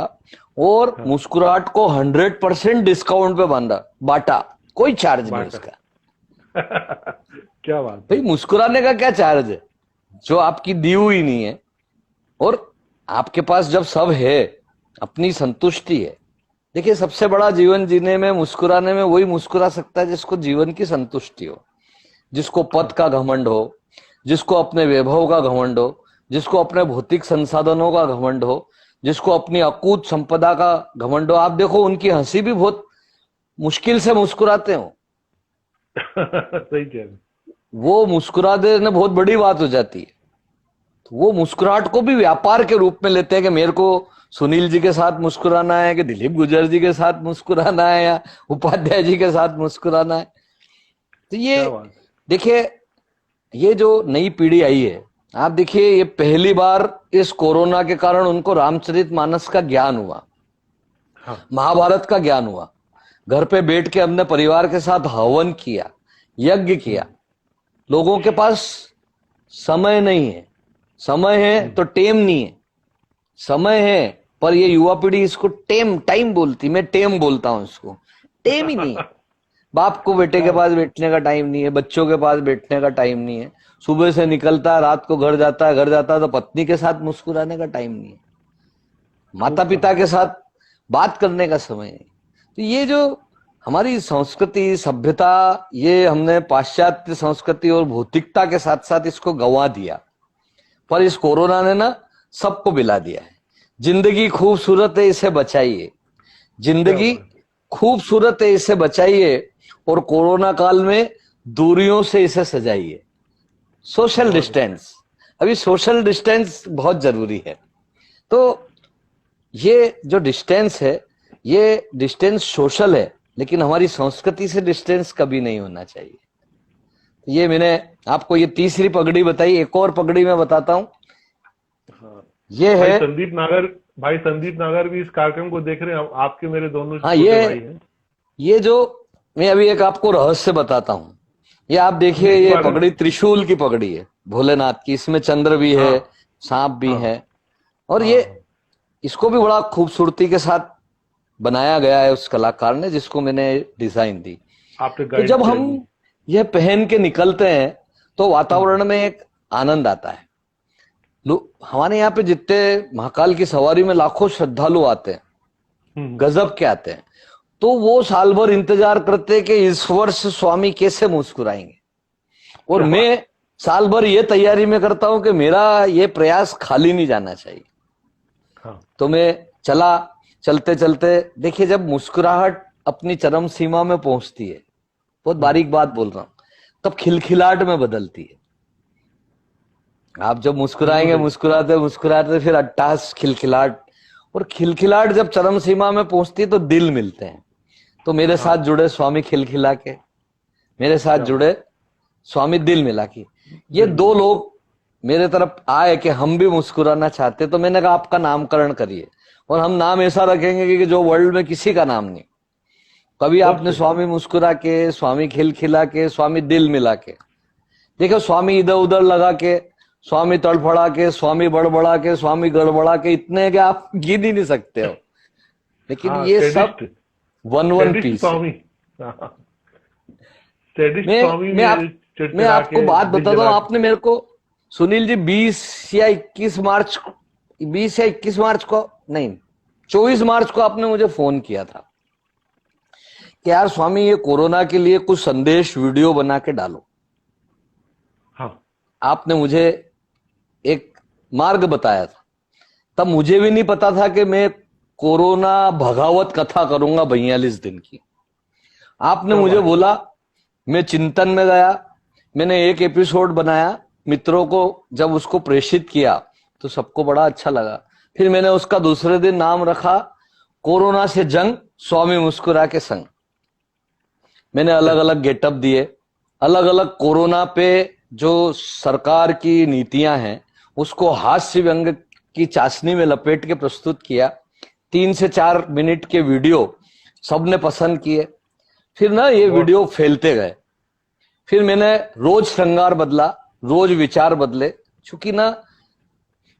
B: और मुस्कुराहट को 100% डिस्काउंट पे बांटा, कोई चार्ज नहीं
C: बांटा।
B: उसका।
C: कहा। क्या बात
B: भाई
C: है।
B: मुस्कुराने का क्या चार्ज है जो आपकी दी हुई नहीं है। और आपके पास जब सब है, अपनी संतुष्टि है। देखिए, सबसे बड़ा जीवन जीने में, मुस्कुराने में वही मुस्कुरा सकता है जिसको जीवन की संतुष्टि हो, जिसको पद का घमंड हो, जिसको अपने वैभव का घमंड हो, जिसको अपने भौतिक संसाधनों का घमंड हो, जिसको अपनी अकूत संपदा का घमंड हो। आप देखो, उनकी हंसी भी बहुत मुश्किल से मुस्कुराते हो,
C: सही कह रहे।
B: वो मुस्कुरा देना बहुत बड़ी बात हो जाती है। तो वो मुस्कुराहट को भी व्यापार के रूप में लेते हैं कि मेरे को सुनील जी के साथ मुस्कुराना है, कि दिलीप गुजर जी के साथ मुस्कुराना है, या उपाध्याय जी के साथ मुस्कुराना है। तो ये
C: क्या बात है।
B: देखिए, ये जो नई पीढ़ी आई है, आप देखिए, ये पहली बार इस कोरोना के कारण उनको रामचरितमानस का ज्ञान हुआ,
C: हाँ,
B: महाभारत का ज्ञान हुआ। घर पे बैठ के हमने परिवार के साथ हवन किया, यज्ञ किया। लोगों के पास समय नहीं है, समय है तो टेम नहीं है। समय है पर ये युवा पीढ़ी इसको टाइम बोलती, मैं टेम बोलता हूं इसको। टेम ही नहीं है। बाप को बेटे के पास बैठने का टाइम नहीं है, बच्चों के पास बैठने का टाइम नहीं है। सुबह से निकलता है, रात को घर जाता है तो पत्नी के साथ मुस्कुराने का टाइम नहीं है, माता पिता के साथ बात करने का समय नहीं। तो ये जो हमारी संस्कृति, सभ्यता, ये हमने पाश्चात्य संस्कृति और भौतिकता के साथ साथ इसको गंवा दिया। पर इस कोरोना ने ना सबको बिला दिया है। जिंदगी खूबसूरत है, इसे बचाइए। जिंदगी खूबसूरत है, इसे बचाइए। और कोरोना काल में दूरियों से इसे सजाइए। सोशल डिस्टेंस, अभी सोशल डिस्टेंस बहुत जरूरी है। तो ये जो डिस्टेंस है, ये डिस्टेंस सोशल है, लेकिन हमारी संस्कृति से डिस्टेंस कभी नहीं होना चाहिए। ये मैंने आपको ये तीसरी पगड़ी बताई। एक और पगड़ी मैं बताता हूं।
C: हाँ।
B: ये है,
C: भाई संदीप नागर भी इस कार्यक्रम को देख रहे हैं। आपके मेरे दोनों
B: हाँ,
C: छोटे भाई हैं।
B: ये जो मैं अभी एक आपको रहस्य बताता हूं। ये आप देखिए, ये पगड़ी त्रिशूल की पगड़ी है, भोलेनाथ की। इसमें चंद्र भी है, सांप भी है, और ये इसको भी बड़ा खूबसूरती के साथ बनाया गया है उस कलाकार ने, जिसको मैंने डिजाइन दी। तो जब हम यह पहन के निकलते हैं तो वातावरण में एक आनंद आता है। हमारे यहाँ पे जितने महाकाल की सवारी में लाखों श्रद्धालु आते हैं, गजब के आते हैं, तो वो साल भर इंतजार करते हैं कि इस वर्ष स्वामी कैसे मुस्कुराएंगे। और मैं साल भर ये तैयारी में करता हूं कि मेरा ये प्रयास खाली नहीं जाना चाहिए। तो मैं चलते चलते, देखिए, जब मुस्कुराहट अपनी चरम सीमा में पहुंचती है, बहुत बारीक बात बोल रहा हूं, तब खिलखिलाहट में बदलती है। आप जब मुस्कुराएंगे, मुस्कुराते मुस्कुराते फिर अट्टहास खिलखिलाहट, और खिलखिलाहट जब चरम सीमा में पहुंचती है तो दिल मिलते हैं। तो मेरे साथ जुड़े स्वामी खिलखिला के, मेरे साथ जुड़े स्वामी दिल मिला के। ये दो लोग मेरे तरफ आए कि हम भी मुस्कुराना चाहते। तो मैंने कहा, आपका नामकरण करिए, और हम नाम ऐसा रखेंगे कि जो वर्ल्ड में किसी का नाम नहीं। कभी आपने स्वामी मुस्कुरा के, स्वामी खिलखिला के, स्वामी दिल मिला के। देखो, स्वामी इधर उधर लगा के, स्वामी तड़फड़ा के, स्वामी बड़बड़ा के, स्वामी गड़बड़ा के, इतने कि आप गिन ही नहीं सकते हो। लेकिन ये सब वन पीस। मैं आपको बात बताता हूँ। आपने मेरे को, सुनील जी, 20 या 21 मार्च को नहीं, 24 मार्च को आपने मुझे फोन किया था कि यार स्वामी, ये कोरोना के लिए कुछ संदेश वीडियो बना के डालो।
C: हाँ।
B: आपने मुझे एक मार्ग बताया था। तब मुझे भी नहीं पता था कि मैं कोरोना भगावत कथा करूंगा 42 दिन की। आपने मुझे बोला, मैं चिंतन में गया, मैंने एक एपिसोड बनाया, मित्रों को जब उसको प्रेषित किया तो सबको बड़ा अच्छा लगा। फिर मैंने उसका दूसरे दिन नाम रखा कोरोना से जंग स्वामी मुस्कुरा के संग। मैंने अलग अलग गेटअप दिए, अलग अलग कोरोना पे जो सरकार की नीतियां हैं उसको हास्य व्यंग की चाशनी में लपेट के प्रस्तुत किया। 3 से 4 मिनट के वीडियो सबने पसंद किए। फिर ना ये वीडियो फैलते गए। फिर मैंने रोज श्रृंगार बदला, रोज विचार बदले, क्योंकि ना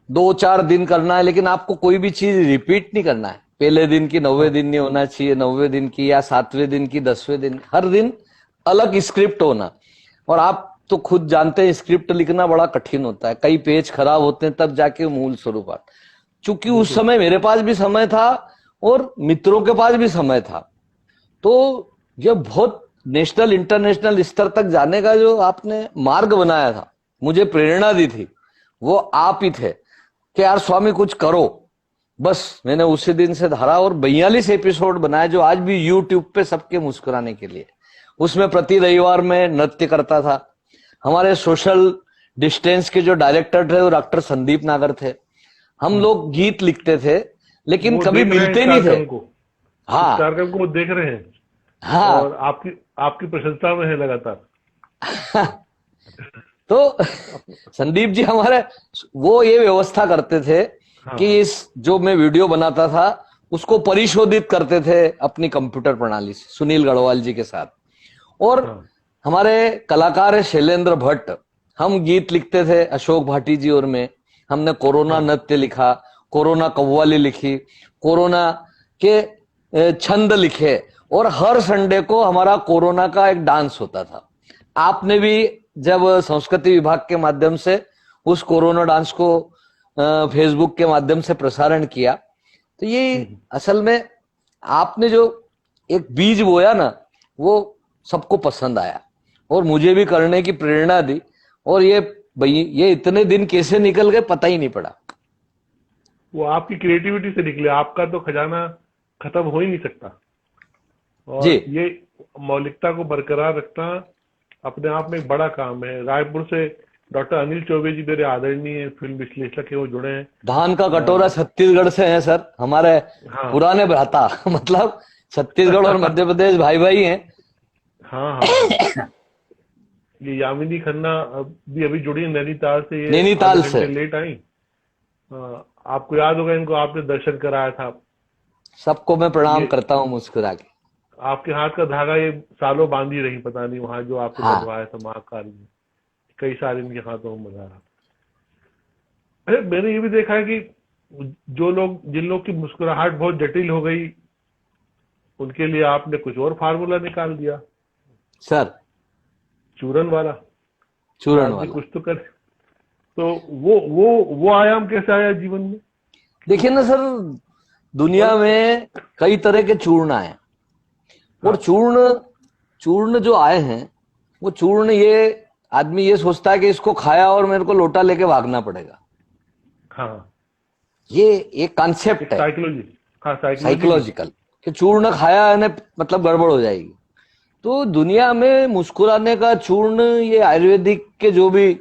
B: 2-4 दिन करना है, लेकिन आपको कोई भी चीज रिपीट नहीं करना है। पहले दिन की 90 दिन नहीं होना चाहिए, 90 दिन की या 7वें दिन की 10वें दिन, हर दिन अलग स्क्रिप्ट होना। और आप तो खुद जानते हैं स्क्रिप्ट लिखना बड़ा कठिन होता है, कई पेज खराब होते हैं तब जाके मूल स्वरूप आता। चूंकि उस समय मेरे पास भी समय था और मित्रों के पास भी समय था, तो ये बहुत नेशनल इंटरनेशनल स्तर तक जाने का जो आपने मार्ग बनाया था, मुझे प्रेरणा दी थी, वो आप ही थे कि यार स्वामी कुछ करो। बस मैंने उसी दिन से धरा और 42 एपिसोड बनाए जो आज भी यूट्यूब पे सबके मुस्कुराने के लिए। उसमें प्रति रविवार में नृत्य करता था। हमारे सोशल डिस्टेंस के जो डायरेक्टर थे वो डॉक्टर संदीप नागर थे। हम लोग गीत लिखते थे लेकिन
C: वो
B: कभी
C: देख रहे हैं
B: मिलते
C: इस
B: नहीं थे।
C: कार्यक्रम को, इस
B: हाँ
C: कार्यक्रम को वो देख रहे हैं
B: हाँ
C: और आपकी प्रशंसा में है लगातार।
B: तो संदीप जी हमारे वो ये व्यवस्था करते थे
C: हाँ।
B: कि इस जो मैं वीडियो बनाता था उसको परिशोधित करते थे अपनी कंप्यूटर प्रणाली से सुनील गढ़वाल जी के साथ। और
C: हाँ।
B: हमारे कलाकार है शैलेंद्र भट्ट, हम गीत लिखते थे अशोक भाटी जी और मैं। हमने कोरोना नृत्य लिखा, कोरोना कव्वाली लिखी, कोरोना के छंद लिखे, और हर संडे को हमारा कोरोना का एक डांस होता था। आपने भी जब संस्कृति विभाग के माध्यम से उस कोरोना डांस को फेसबुक के माध्यम से प्रसारण किया, तो ये असल में आपने जो एक बीज बोया ना वो सबको पसंद आया और मुझे भी करने की प्रेरणा दी। और ये इतने दिन कैसे निकल गए पता ही नहीं पड़ा।
C: वो आपकी क्रिएटिविटी से निकले, आपका तो खजाना खत्म हो ही नहीं सकता। और
B: जी।
C: ये मौलिकता को बरकरार रखना अपने आप में एक बड़ा काम है। रायपुर से डॉक्टर अनिल चौबे जी मेरे आदरणीय फिल्म विश्लेषक है, वो जुड़े हैं।
B: धान का कटोरा छत्तीसगढ़ से है सर, हमारे
C: हाँ।
B: पुराने भ्राता मतलब छत्तीसगढ़ और मध्य प्रदेश भाई भाई हैं।
C: हाँ हाँ। ये यामिनी खन्ना भी अभी जुड़ी है नैनीताल से, ये
B: नैनीताल
C: आधे
B: से।
C: घंटे लेट आई। आपको याद होगा इनको आपने दर्शन कराया था।
B: सबको मैं प्रणाम
C: ये-
B: करता हूँ मुस्कुरा के।
C: आपके हाथ का धागा ये सालों बांधी रही, पता नहीं वहां जो आपने
B: हाँ।
C: बंधवाया था महाकाल में, कई साल इनके हाथों में बंधा रहा। अरे मैंने ये भी देखा है कि जिन लोग की मुस्कुराहट बहुत जटिल हो गई उनके लिए आपने कुछ और फार्मूला निकाल दिया,
B: सर
C: चूरन वाला।
B: चूरण
C: आदमी
B: वाला।
C: कुछ तो कर। तो वो आयाम कैसे आया जीवन में?
B: देखिए ना सर, दुनिया में कई तरह के चूर्ण आए और चूर्ण जो आए हैं वो चूर्ण, ये आदमी ये सोचता है कि इसको खाया और मेरे को लोटा लेके भागना पड़ेगा।
C: हाँ,
B: ये एक कॉन्सेप्ट है
C: साइकोलॉजी। हाँ,
B: साइकोलॉजिकल कि चूर्ण खाया है ना मतलब गड़बड़ हो जाएगी। तो दुनिया में मुस्कुराने का चूर्ण ये आयुर्वेदिक के जो भी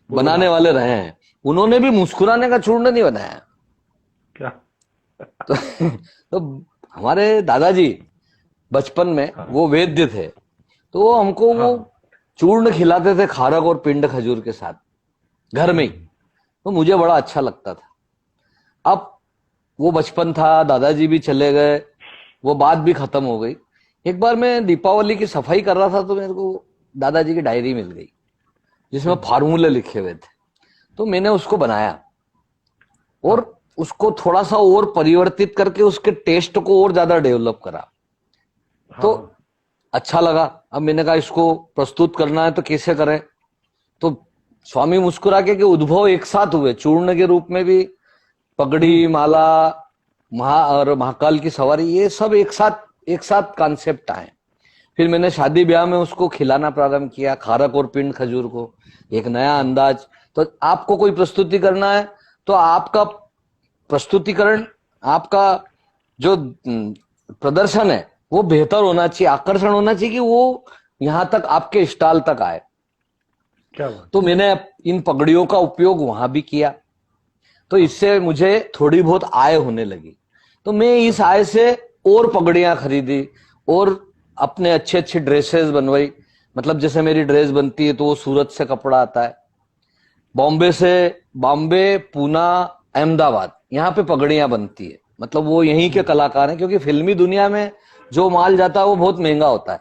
B: बनाने वाले रहे हैं उन्होंने भी मुस्कुराने का चूर्ण नहीं बनाया।
C: क्या?
B: तो हमारे दादाजी बचपन में वो वैद्य थे, तो वो हमको वो चूर्ण खिलाते थे खारक और पिंड खजूर के साथ घर में ही। तो मुझे बड़ा अच्छा लगता था। अब वो बचपन था, दादाजी भी चले गए, वो बात भी खत्म हो गई। एक बार मैं दीपावली की सफाई कर रहा था तो मेरे को दादाजी की डायरी मिल गई जिसमें फार्मूले लिखे हुए थे। तो मैंने उसको बनाया और उसको थोड़ा सा और परिवर्तित करके उसके टेस्ट को और ज्यादा डेवलप करा। तो अच्छा लगा। अब मैंने कहा इसको प्रस्तुत करना है तो कैसे करें। तो स्वामी मुस्कुरा के उद्भव एक साथ हुए, चूर्ण के रूप में भी, पगड़ी, माला, और महाकाल की सवारी, ये सब एक साथ कॉन्सेप्ट आए। फिर मैंने शादी ब्याह में उसको खिलाना प्रारंभ किया, खारक और पिंड खजूर को, एक नया अंदाज। तो आपको कोई प्रस्तुति करना है तो आपका प्रस्तुतिकरण, आपका जो प्रदर्शन है वो बेहतर होना चाहिए, आकर्षण होना चाहिए कि वो यहां तक आपके स्टॉल तक आए।
C: क्या बात?
B: तो मैंने इन पगड़ियों का उपयोग वहां भी किया। तो इससे मुझे थोड़ी बहुत आय होने लगी। तो मैं इस आय से और पगड़ियां खरीदी और अपने अच्छे अच्छे ड्रेसेस बनवाई। मतलब जैसे मेरी ड्रेस बनती है तो वो सूरत से कपड़ा आता है, बॉम्बे से, बॉम्बे, पूना, अहमदाबाद, यहाँ पे पगड़ियां बनती है। मतलब वो यहीं के कलाकार हैं, क्योंकि फिल्मी दुनिया में जो माल जाता है वो बहुत महंगा होता है।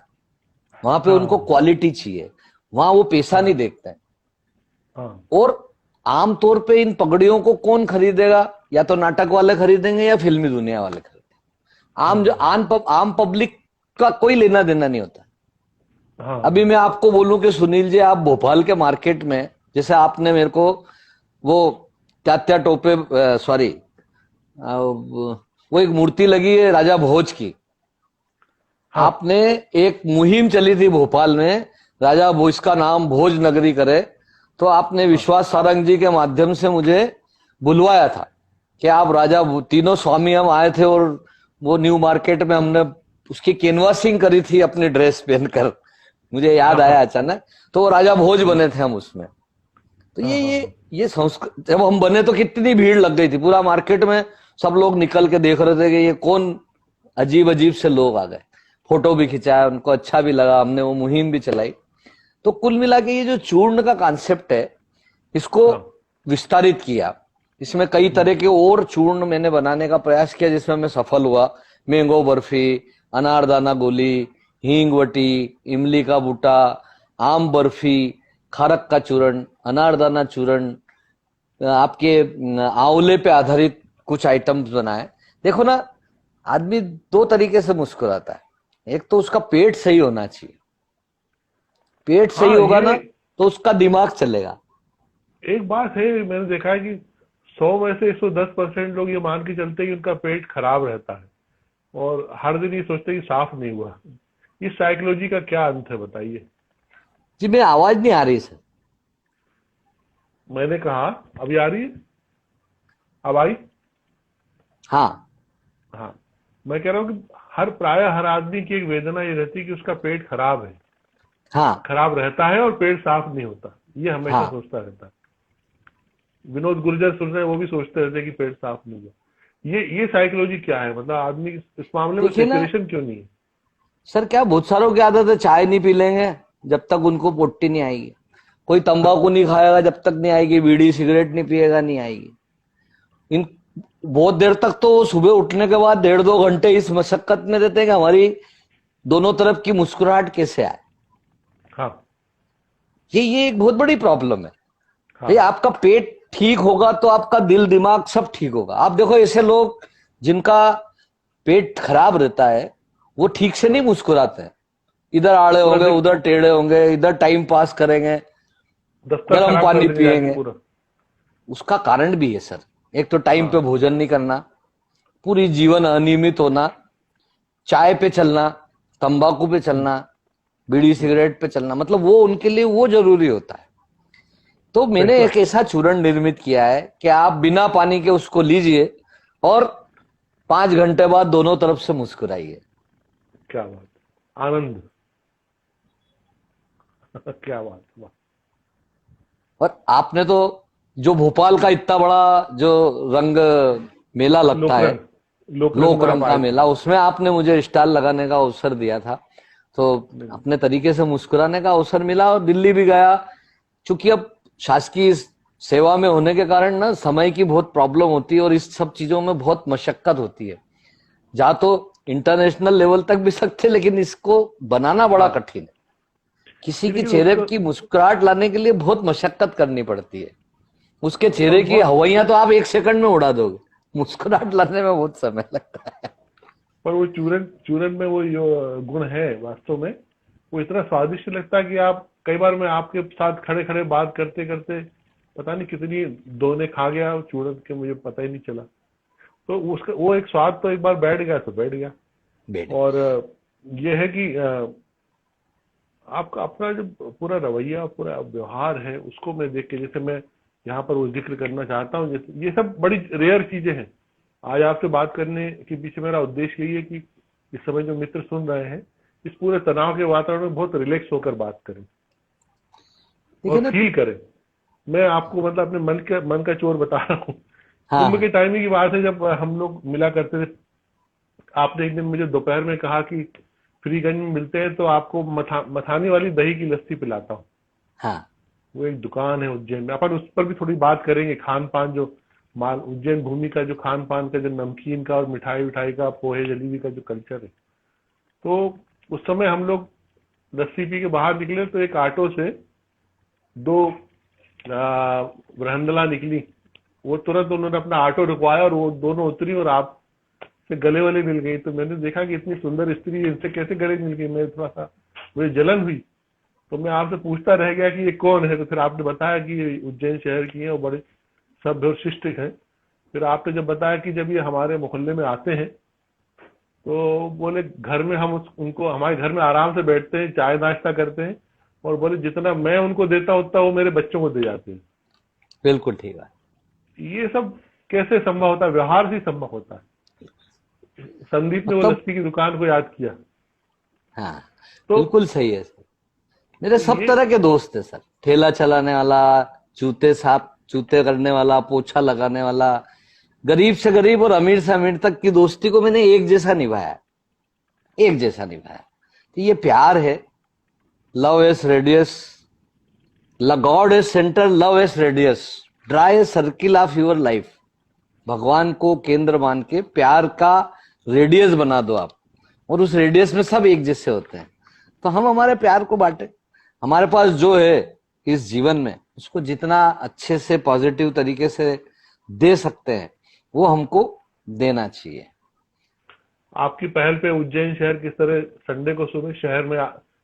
B: वहां पे उनको
C: हाँ
B: क्वालिटी चाहिए, वहां वो पैसा नहीं
C: हाँ
B: देखते हैं।
C: हाँ
B: और आमतौर पे इन पगड़ियों को कौन खरीदेगा? या तो नाटक वाले खरीदेंगे या फिल्मी दुनिया वाले खरीदेंगे। आम पब्लिक का कोई लेना देना नहीं होता।
C: हाँ
B: अभी मैं आपको बोलूं कि सुनील जी, आप भोपाल के मार्केट में, जैसे आपने मेरे को वो तात्या टोपे, सॉरी, वो एक मूर्ति लगी है राजा भोज की,
C: हाँ
B: आपने एक मुहिम चली थी भोपाल में, राजा भोज का नाम भोज नगरी करे। तो आपने
C: हाँ
B: विश्वास सारंग जी के माध्यम से मुझे बुलवाया था कि आप राजा, तीनों स्वामी हम आए थे और वो न्यू मार्केट में हमने उसकी कैनवासिंग करी थी अपनी ड्रेस पहनकर। मुझे याद
C: हाँ
B: आया अचानक। तो वो राजा भोज बने थे हम उसमें। तो
C: हाँ हाँ
B: ये संस्कृत, जब हम बने तो कितनी भीड़ लग गई थी पूरा मार्केट में। सब लोग निकल के देख रहे थे कि ये कौन अजीब अजीब से लोग आ गए। फोटो भी खिंचाया, उनको अच्छा भी लगा, हमने वो मुहिम भी चलाई। तो कुल मिला के ये जो चूर्ण का कॉन्सेप्ट है, इसको
C: हाँ
B: विस्तारित किया। इसमें कई तरह के और चूर्ण मैंने बनाने का प्रयास किया, जिसमें मैं सफल हुआ। मैंगो बर्फी, अनारदाना गोली, हींगवटी, इमली का बूटा, आम बर्फी, खारक का चूर्ण, अनारदाना चूर्ण, आपके आंवले पे आधारित कुछ आइटम्स बनाए। देखो ना, आदमी दो तरीके से मुस्कुराता है। एक तो उसका पेट सही होना चाहिए, पेट सही
C: हाँ
B: होगा
C: ये
B: ना तो उसका दिमाग चलेगा।
C: एक बात है, मैंने देखा है कि 100 में से 110% लोग ये मान के चलते हैं कि उनका पेट खराब रहता है और हर दिन ये सोचते हैं कि साफ नहीं हुआ। इस साइकोलॉजी का क्या अंत है बताइए।
B: जी, मेरी आवाज नहीं आ रही सर।
C: मैंने कहा, अभी आ रही है? अब आई?
B: हाँ
C: हाँ, मैं कह रहा हूँ कि प्राय हर आदमी की एक वेदना ये रहती है कि उसका पेट खराब है,
B: हाँ
C: खराब रहता है और पेट साफ नहीं होता। ये हमेशा
B: हाँ।
C: सोचता रहता है। विनोद गुर्जर सुन रहे हैं, वो भी सोचते रहते हैं कि पेट साफ नहीं हुआ। ये साइकोलॉजी क्या है? मतलब आदमी इस मामले में
B: देखिए ना
C: सेपरेशन क्यों नहीं है?
B: सर, क्या बहुत सारों की आदत है, चाय नहीं पी लेंगे जब तक उनको पोटी नहीं आएगी। कोई तंबाकू नहीं खाएगा जब तक नहीं आएगी, बीड़ी सिगरेट नहीं पिएगा नहीं आएगी। इन बहुत देर तक तो सुबह उठने के बाद 1.5-2 घंटे इस मशक्कत में रहते हैं कि हमारी दोनों तरफ की मुस्कुराहट कैसे आए।
C: हाँ
B: ये एक बहुत बड़ी प्रॉब्लम है।
C: हाँ
B: भाई, आपका पेट ठीक होगा तो आपका दिल दिमाग सब ठीक होगा। आप देखो, ऐसे लोग जिनका पेट खराब रहता है वो ठीक से नहीं मुस्कुराते हैं। इधर आड़े
C: पूरा
B: होंगे,
C: दिन
B: उधर टेढ़े होंगे, इधर टाइम पास करेंगे,
C: दफ्तर
B: गर्म
C: खराब कर
B: पानी
C: देंगे जाके
B: पिएंगे।
C: पूरा।
B: उसका कारण भी है सर। एक तो टाइम पे
C: हाँ
B: भोजन नहीं करना, पूरी जीवन अनियमित होना, चाय पे चलना, तंबाकू पे चलना, बीड़ी सिगरेट पे चलना, मतलब वो उनके लिए वो जरूरी होता है। तो मैंने
C: बिल्कुल।
B: एक ऐसा चूर्ण निर्मित किया है कि आप बिना पानी के उसको लीजिए और 5 घंटे बाद दोनों तरफ से मुस्कुराइए।
C: क्या बात, आनंद। क्या बात, वाह।
B: और आपने तो जो भोपाल का इतना बड़ा जो रंग मेला लगता है,
C: लोकरंग, लोकरंग
B: लोक
C: में आप
B: रंग का
C: आए थे।
B: मेला, उसमें आपने मुझे स्टॉल लगाने का अवसर दिया था। तो
C: नहीं,
B: अपने तरीके से मुस्कुराने का अवसर मिला और दिल्ली भी गया। चूंकि अब शासकीय सेवा में होने के कारण ना समय की बहुत प्रॉब्लम होती है और इस सब चीजों में बहुत मशक्कत होती है। जहां तो इंटरनेशनल लेवल तक भी सकते, लेकिन इसको बनाना बड़ा
C: हाँ,
B: कठिन है। किसी की
C: लेकिन
B: चेहरे
C: उसका
B: की मुस्कुराहट लाने के लिए बहुत मशक्कत करनी पड़ती है। उसके
C: और
B: चेहरे की
C: बहुत,
B: हवाइयां तो आप 1 सेकंड में उड़ा दोगे, मुस्कुराहट लाने में बहुत समय लगता है।
C: पर वो चूरन चूरन में वो जो गुण है वास्तव में, वो इतना स्वादिष्ट लगता है कि आप, कई बार मैं आपके साथ खड़े खड़े बात करते करते पता नहीं कितनी दोने खा गया चूरन के, मुझे पता ही नहीं चला। तो उसका वो एक स्वाद तो एक बार बैठ गया तो बैठ गया।
B: बेटे,
C: और ये है कि आपका अपना जो पूरा रवैया, पूरा व्यवहार है, उसको मैं देख के, जैसे मैं यहाँ पर वो जिक्र करना चाहता हूँ, जैसे ये सब बड़ी रेयर चीजें हैं। आज आपसे बात करने के पीछे मेरा उद्देश्य यही है कि इस समय जो मित्र सुन रहे हैं, इस पूरे तनाव के वातावरण में बहुत रिलैक्स होकर बात करें
B: देखिए
C: और
B: ना,
C: फील करें। मैं आपको मतलब अपने मन का चोर बता रहा हूँ
B: हाँ
C: कुंभ के टाइमिंग की बात है जब हम लोग मिला करते थे। आपने एक दिन मुझे दोपहर में कहा कि फ्रीगंज में मिलते हैं तो आपको मथानी वाली दही की लस्सी पिलाता हूँ।
B: हाँ
C: वो एक दुकान है उज्जैन में, अपन उस पर भी थोड़ी बात करेंगे। खान पान जो माल उज्जैन भूमि का जो खान पान का जो नमकीन का और मिठाई उठाई का पोहे जलेबी का जो कल्चर है, तो उस समय हम लोग लस्सी पी के बाहर निकले तो एक ऑटो से दो वृहंदला निकली। वो तुरंत उन्होंने अपना ऑटो रुकवाया और वो दोनों उतरी और आप से गले वाले मिल गई। तो मैंने देखा कि इतनी सुंदर स्त्री इनसे कैसे गले मिल गई। मैं थोड़ा सा मुझे जलन हुई, तो मैं आपसे पूछता रह गया कि ये कौन है। तो फिर आपने बताया कि ये उज्जैन शहर की है और बड़े सभ्य और शिष्ट हैं। फिर आपने जब बताया कि जब ये हमारे मोहल्ले में आते हैं तो बोले घर में हम उनको हमारे घर में आराम से बैठते हैं, चाय नाश्ता करते हैं, और बोले जितना मैं उनको देता हूं उतना वो मेरे बच्चों को दे जाते हैं।
B: बिल्कुल ठीक है।
C: ये सब कैसे संभव होता है? व्यवहार से संभव होता है। संदीप ने वो
B: मतलब
C: लस्सी की दुकान को याद किया।
B: हाँ
C: तो
B: बिल्कुल सही है सर। मेरे सब
C: ये
B: तरह के दोस्त है सर, ठेला चलाने वाला, जूते करने वाला, पोछा लगाने वाला, गरीब से गरीब और अमीर से अमीर तक की दोस्ती को मैंने एक जैसा निभाया, एक जैसा निभाया। तो ये प्यार है। Love as radius, God as centre, love as radius, draw a circle of your life. भगवान को केंद्र मान के प्यार का रेडियस बना दो आप, और उस रेडियस में सब एक जैसे होते हैं। तो हम हमारे प्यार को बांटे। हमारे पास जो है इस जीवन में, उसको जितना अच्छे से पॉजिटिव तरीके से दे सकते हैं वो हमको देना चाहिए।
C: आपकी पहल पे उज्जैन शहर किस तरह संडे को सुबह शहर में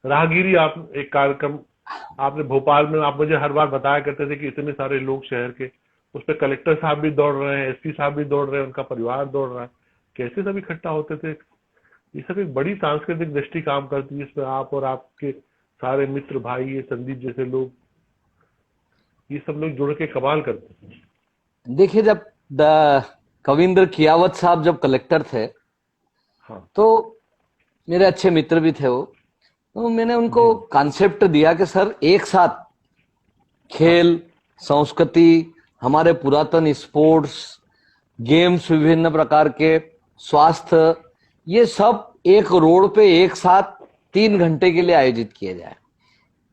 C: राहगिरी आप एक कार्यक्रम आपने भोपाल में, आप मुझे हर बार बताया करते थे कि इतने सारे लोग शहर के, उस पर कलेक्टर साहब भी दौड़ रहे हैं, एसपी साहब भी दौड़ रहे हैं, उनका परिवार दौड़ रहा है, कैसे सब इकट्ठा होते थे। ये सब एक बड़ी सांस्कृतिक दृष्टि काम करती है, इसमें आप और आपके सारे मित्र भाई, ये संदीप जैसे लोग, ये सब लोग जुड़ के कमाल करते हैं।
B: देखिए, जब कविंद्र कियावत साहब जब कलेक्टर थे,
C: हाँ
B: तो मेरे अच्छे मित्र भी थे वो, तो मैंने उनको कॉन्सेप्ट दिया कि सर एक साथ खेल, संस्कृति, हमारे पुरातन स्पोर्ट्स, गेम्स विभिन्न प्रकार के, स्वास्थ्य, ये सब एक रोड पे एक साथ 3 घंटे के लिए आयोजित किया जाए।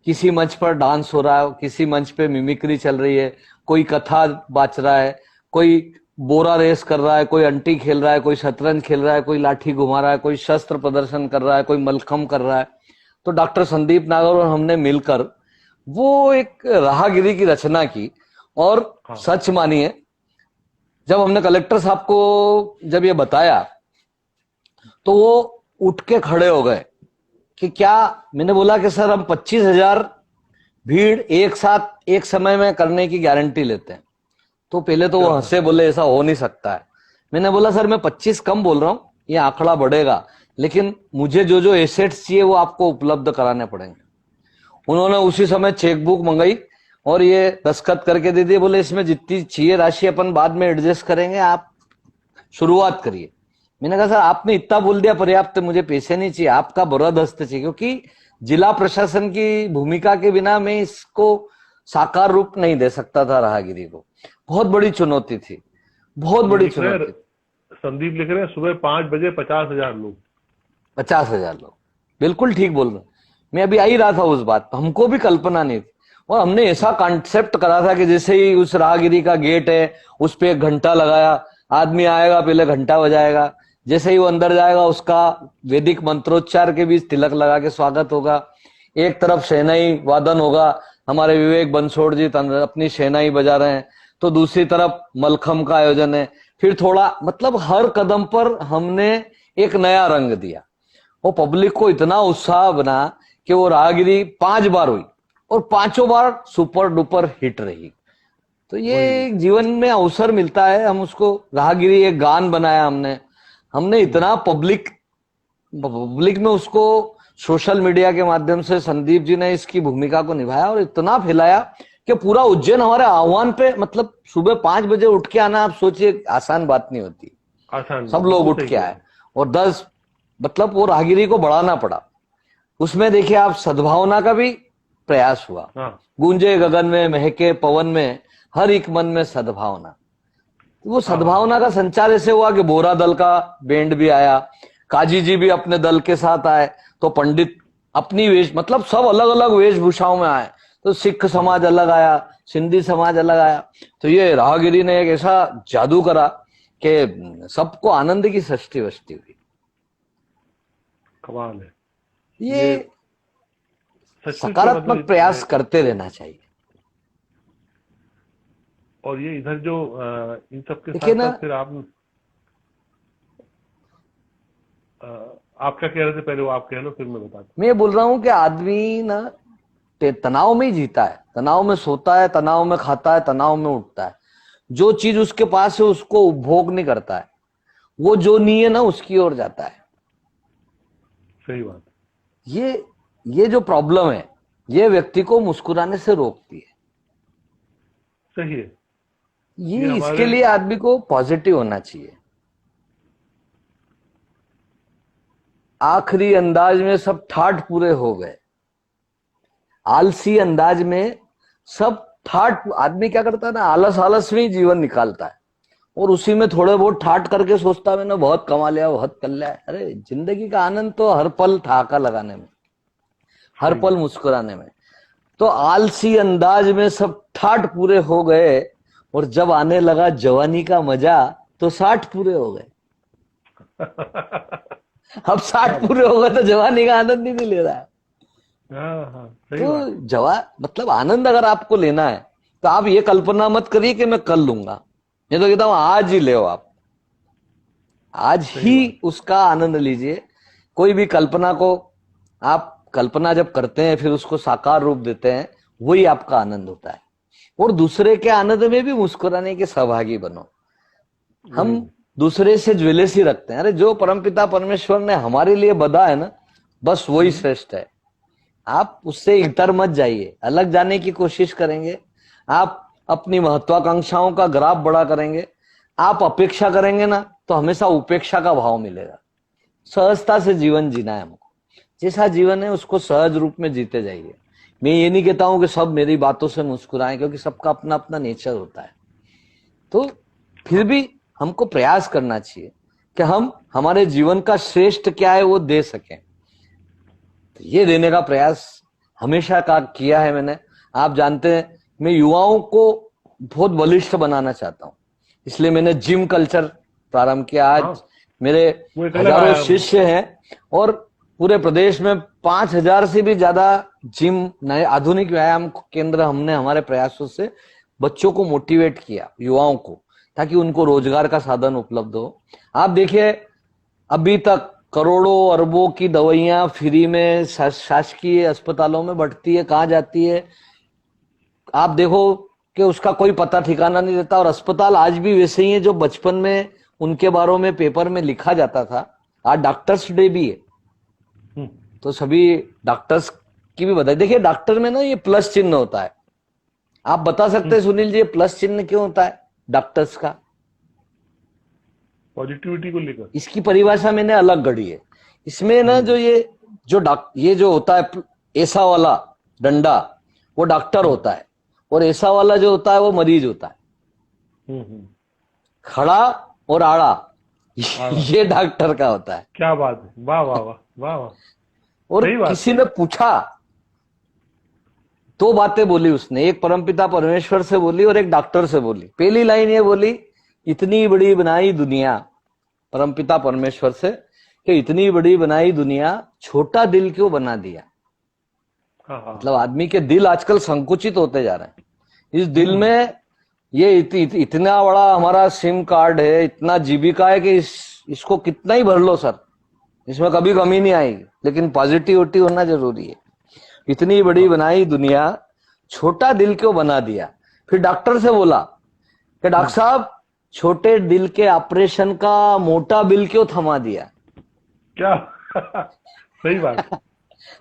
B: किसी मंच पर डांस हो रहा है, किसी मंच पे मिमिक्री चल रही है, कोई कथा बाच रहा है, कोई बोरा रेस कर रहा है, कोई अंटी खेल रहा है, कोई शतरंज खेल रहा है, कोई लाठी घुमा रहा है, कोई शस्त्र प्रदर्शन कर रहा है, कोई मलखम कर रहा है। तो डॉक्टर संदीप नागर और हमने मिलकर वो एक राहगिरी की रचना की। और सच मानिए, जब हमने कलेक्टर साहब को जब ये बताया तो वो उठ के खड़े हो गए कि क्या। मैंने बोला कि सर हम 25,000 भीड़ एक साथ एक समय में करने की गारंटी लेते हैं। तो पहले तो वो हंसे, बोले ऐसा हो नहीं सकता है। मैंने बोला सर मैं 25 कम बोल रहा हूं, ये आंकड़ा बढ़ेगा, लेकिन मुझे जो जो एसेट्स चाहिए वो आपको उपलब्ध कराने पड़ेंगे। उन्होंने उसी समय चेकबुक मंगाई और ये दस्तखत करके दे दिए, बोले इसमें जितनी चाहिए राशि अपन बाद में एडजस्ट करेंगे, आप शुरुआत करिए। मैंने कहा सर आपने इतना बोल दिया पर्याप्त, मुझे पैसे नहीं चाहिए, आपका बरद हस्त चाहिए, क्योंकि जिला प्रशासन की भूमिका के बिना मैं इसको साकार रूप नहीं दे सकता था। राहगिरी को बहुत बड़ी चुनौती थी, बहुत बड़ी चुनौती।
C: संदीप लिख रहे हैं सुबह 5 बजे 50,000 लोग।
B: 50,000 लोग, बिल्कुल ठीक बोल रहे। मैं अभी आ ही रहा था उस बात, हमको भी कल्पना नहीं थी। और हमने ऐसा कॉन्सेप्ट करा था कि जैसे ही उस राहगिरी का गेट है उस पे 1 घंटा लगाया, आदमी आएगा पहले घंटा बजाएगा, जैसे ही वो अंदर जाएगा उसका वैदिक मंत्रोच्चार के बीच तिलक लगा के स्वागत होगा। एक तरफ शहनाई वादन होगा, हमारे विवेक बंसोड़ जी अपनी शहनाई बजा रहे हैं, तो दूसरी तरफ मलखम का आयोजन है। फिर थोड़ा, मतलब हर कदम पर हमने एक नया रंग दिया। वो पब्लिक को इतना उत्साह बना कि वो राहगिरी 5 बार हुई और 5 बार सुपर डुपर हिट रही। तो ये जीवन में अवसर मिलता है, हम उसको राहगिरी एक गान बनाया हमने इतना पब्लिक में उसको सोशल मीडिया के माध्यम से संदीप जी ने इसकी भूमिका को निभाया और इतना फैलाया कि पूरा उज्जैन हमारे आह्वान पे, मतलब सुबह 5 बजे उठ के आना, आप सोचिए आसान बात नहीं होती। सब लोग उठ के आए और 10, मतलब वो राहगिरी को बढ़ाना पड़ा। उसमें देखिए आप सद्भावना का भी प्रयास हुआ। गूंजे गगन में, महके पवन में, हर एक मन में सद्भावना। वो सद्भावना का संचार ऐसे हुआ कि बोरा दल का बैंड भी आया, काजी जी भी अपने दल के साथ आए, तो पंडित अपनी वेश, मतलब सब अलग अलग वेशभूषाओं में आए, तो सिख समाज अलग आया, सिंधी समाज अलग आया। तो ये राहगिरी ने एक ऐसा जादू करा कि सबको आनंद की सृष्टि वष्टि हुई।
C: कमाल है।
B: ये
C: सचमुच में
B: सकारात्मक प्रयास करते रहना चाहिए।
C: और ये इधर जो इन सब के
B: देखिए
C: साथ
B: ना,
C: साथ फिर आप क्या कह रहे थे पहले, वो आप कह लो फिर मैं बताता
B: मैं ये बोल रहा हूं कि आदमी ना तनाव में ही जीता है, तनाव में सोता है, तनाव में खाता है, तनाव में उठता है। जो चीज उसके पास है उसको उपभोग नहीं करता है, वो जो नहीं है ना उसकी ओर जाता है।
C: सही बात।
B: ये जो प्रॉब्लम है ये व्यक्ति को मुस्कुराने से रोकती है।
C: सही है।
B: ये इसके लिए आदमी को पॉजिटिव होना चाहिए। आखिरी अंदाज में सब ठाठ पूरे हो गए, आलसी अंदाज में सब ठाठ। आदमी क्या करता है ना, आलस आलस में ही जीवन निकालता है और उसी में थोड़े बहुत ठाठ करके सोचता है मैंने बहुत कमा लिया, बहुत कर लिया। अरे जिंदगी का आनंद तो हर पल ठहाका लगाने में, हर पल मुस्कुराने में। तो आलसी अंदाज में सब ठाठ पूरे हो गए और जब आने लगा जवानी का मजा तो 60 पूरे हो गए। अब 60 पूरे हो गए तो जवानी का आनंद ही नहीं ले रहा है।
C: सही
B: तो
C: बात।
B: मतलब आनंद अगर आपको लेना है तो आप ये कल्पना मत करिए कि मैं कल लूंगा। मैं तो कहता हूं आज ही ले, आप आज ही उसका आनंद लीजिए। कोई भी कल्पना को आप कल्पना जब करते हैं फिर उसको साकार रूप देते हैं, वही आपका आनंद होता है। और दूसरे के आनंद में भी मुस्कुराने के सहभागी बनो। हम दूसरे से ज्वेलसी रखते हैं, अरे जो परमपिता परमेश्वर ने हमारे लिए बधा है ना, बस वही श्रेष्ठ है। आप उससे इतर मत जाइए, अलग जाने की कोशिश करेंगे, आप अपनी महत्वाकांक्षाओं का ग्राफ बड़ा करेंगे, आप अपेक्षा करेंगे ना तो हमेशा उपेक्षा का भाव मिलेगा। सहजता से जीवन जीना है हमको, जैसा जीवन है उसको सहज रूप में जीते जाइए। मैं ये नहीं कहता हूं कि सब मेरी बातों से मुस्कुराएं, क्योंकि सबका अपना अपना नेचर होता है। तो फिर भी हमको प्रयास करना चाहिए कि हम हमारे जीवन का श्रेष्ठ क्या है वो दे सकें। तो ये देने का प्रयास हमेशा का किया है मैंने। आप जानते हैं मैं युवाओं को बहुत बलिष्ठ बनाना चाहता हूं, इसलिए मैंने जिम कल्चर प्रारंभ किया। आज मेरे हजारों शिष्य हैं और पूरे प्रदेश में 5000 से भी ज्यादा जिम, नए आधुनिक व्यायाम केंद्र हमने हमारे प्रयासों से बच्चों को मोटिवेट किया, युवाओं को, ताकि उनको रोजगार का साधन उपलब्ध हो। आप देखिए अभी तक करोड़ों अरबों की दवाइयां फ्री में शासकीय अस्पतालों में बढ़ती है, कहाँ जाती है आप देखो कि उसका कोई पता ठिकाना नहीं रहता। और अस्पताल आज भी वैसे ही है जो बचपन में उनके बारे में पेपर में लिखा जाता था। आज डॉक्टर्स डे भी है, तो सभी डॉक्टर्स की भी बधाई। देखिए डॉक्टर में ना ये प्लस चिन्ह होता है। आप बता सकते हैं सुनील जी प्लस चिन्ह क्यों होता है डॉक्टर्स का?
C: पॉजिटिविटी को लेकर।
B: इसकी परिभाषा मैंने अलग गढ़ी है। इसमें ना ये जो होता है ऐसा वाला डंडा वो डॉक्टर होता है, और ऐसा वाला जो होता है वो मरीज होता है। खड़ा और आड़ा ये डॉक्टर का होता है।
C: क्या बात है, वाह वाह वाह वाह वाह।
B: और किसी ने पूछा, दो बातें बोली उसने, एक परमपिता परमेश्वर से बोली और एक डॉक्टर से बोली। पहली लाइन ये बोली, इतनी बड़ी बनाई दुनिया, परमपिता परमेश्वर से, कि इतनी बड़ी बनाई दुनिया छोटा दिल क्यों बना दिया। मतलब आदमी के दिल आजकल संकुचित होते जा रहे हैं। इस दिल में ये इतना बड़ा हमारा सिम कार्ड है, इतना जीबी का है कि इसको कितना ही भर लो सर, इसमें कभी कमी नहीं आएगी, लेकिन पॉजिटिविटी होना जरूरी है। इतनी बड़ी बनाई दुनिया छोटा दिल क्यों बना दिया। फिर डॉक्टर से बोला कि डॉक्टर साहब छोटे दिल के ऑपरेशन का मोटा बिल क्यों थमा दिया।
C: क्या सही बात।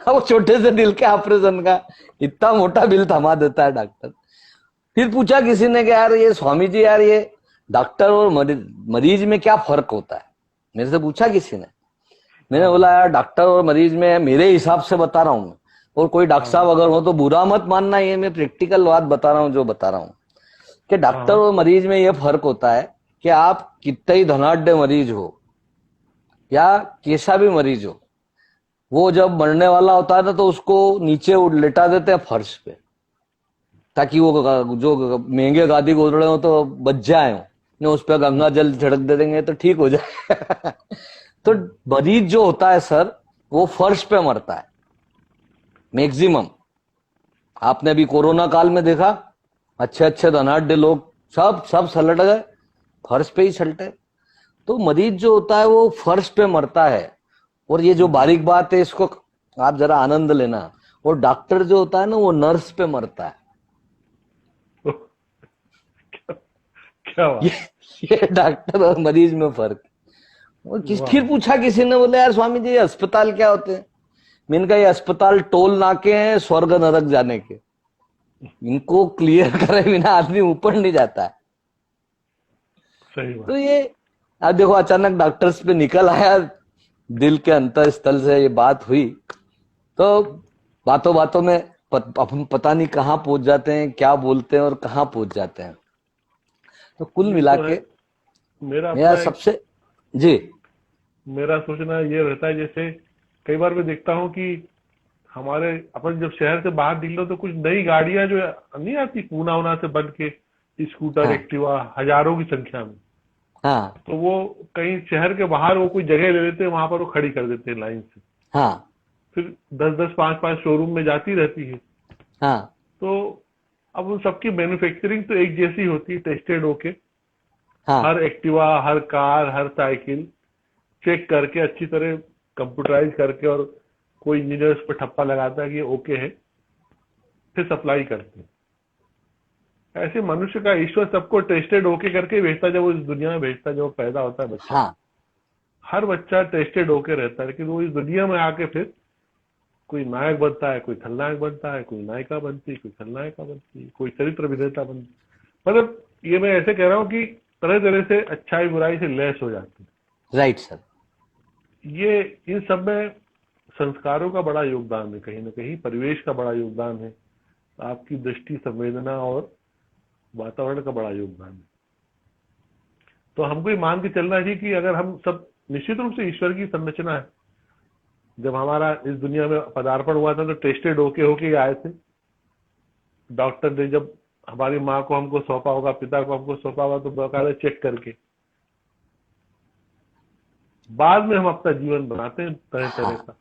B: वो छोटे से दिल के ऑपरेशन का इतना मोटा बिल थमा देता है डॉक्टर। फिर पूछा किसी ने कि यार ये स्वामी जी, यार ये डॉक्टर और मरीज में क्या फर्क होता है। मेरे से पूछा किसी ने, मैंने बोला यार डॉक्टर और मरीज में मेरे हिसाब से बता रहा हूं मैं, और कोई डॉक्टर साहब अगर हो तो बुरा मत मानना, ये मैं प्रैक्टिकल बात बता रहा हूं जो बता रहा हूं, कि डॉक्टर और मरीज में ये फर्क होता है कि आप कितना ही धनाढ्य मरीज हो या कैसा भी मरीज हो, वो जब मरने वाला होता है ना तो उसको नीचे लेटा देते हैं फर्श पे, ताकि वो जो महंगे गादी गोदड़े हो तो बच जाए हो, ने उस पर गंगा जल छिड़क दे देंगे तो ठीक हो जाए। तो मरीज जो होता है सर, वो फर्श पे मरता है मैक्सिमम। आपने अभी कोरोना काल में देखा, अच्छे अच्छे धनाढ्य लोग सब सलट गए, फर्श पे ही सलटे। तो मरीज जो होता है वो फर्श पे मरता है। और ये जो बारीक बात है इसको आप जरा आनंद लेना। और डॉक्टर जो होता है ना वो नर्स पे मरता है।
C: क्या बात।
B: ये डॉक्टर और मरीज में फर्क। और फिर पूछा किसी ने, बोले यार स्वामी जी अस्पताल क्या होते हैं? मैंने कहा ये अस्पताल टोल नाके हैं स्वर्ग नरक जाने के, इनको क्लियर करे बिना आदमी ऊपर नहीं जाता है।
C: सही बात।
B: तो ये अब देखो अचानक डॉक्टर्स पे निकल आया, दिल के अंतर स्थल से ये बात हुई, तो बातों बातों में अपन पता नहीं कहाँ पहुंच जाते हैं, क्या बोलते हैं और कहाँ पहुंच जाते हैं। तो कुल मिला के मेरा सबसे जी
C: मेरा सोचना ये रहता है, जैसे कई बार मैं देखता हूँ कि हमारे अपन जब शहर से बाहर निकलो तो कुछ नई गाड़ियां जो नहीं आती पूना उना से बन के, स्कूटर
B: हाँ।
C: एक्टिवा हजारों की संख्या में,
B: हाँ
C: तो वो कहीं शहर के बाहर वो कोई जगह ले लेते हैं, वहां पर वो खड़ी कर देते हैं लाइन से।
B: हाँ
C: फिर 10-10 5-5 शोरूम में जाती रहती है।
B: हाँ
C: तो अब उन सबकी मैन्युफैक्चरिंग तो एक जैसी होती है, टेस्टेड होके
B: हाँ
C: हर एक्टिवा, हर कार, हर साइकिल चेक करके अच्छी तरह कंप्यूटराइज करके, और कोई इंजीनियर उस पर ठप्पा लगाता है कि ये ओके है, फिर सप्लाई करते हैं। ऐसे मनुष्य का ईश्वर सबको टेस्टेड होके करके भेजता, जब वो इस दुनिया में भेजता, जब वो पैदा होता है बच्चा।
B: हाँ
C: हर बच्चा टेस्टेड होके रहता है, लेकिन वो इस दुनिया में आके फिर कोई नायक बनता है, कोई खलनायक बनता है, कोई नायिका बनती है, कोई खलनायिका बनती है, कोई चरित्र अभिनेता बनती है। मतलब ये मैं ऐसे कह रहा हूँ कि तरह तरह से अच्छाई बुराई से लैस हो जाती है।
B: Right sir.
C: ये इन सब में संस्कारों का बड़ा योगदान है, कहीं ना कहीं परिवेश का बड़ा योगदान है, आपकी दृष्टि, संवेदना और वातावरण का बड़ा योगदान है। तो हमको ये मान के चलना चाहिए कि अगर हम सब, निश्चित रूप से ईश्वर की संरचना है। जब हमारा इस दुनिया में पदार्पण हुआ था तो टेस्टेड होके आए थे। डॉक्टर ने जब हमारी माँ को हमको सौंपा होगा, पिता को हमको सौंपा होगा, तो बकायदा चेक करके बाद में हम अपना जीवन बनाते हैं तरह तरह का।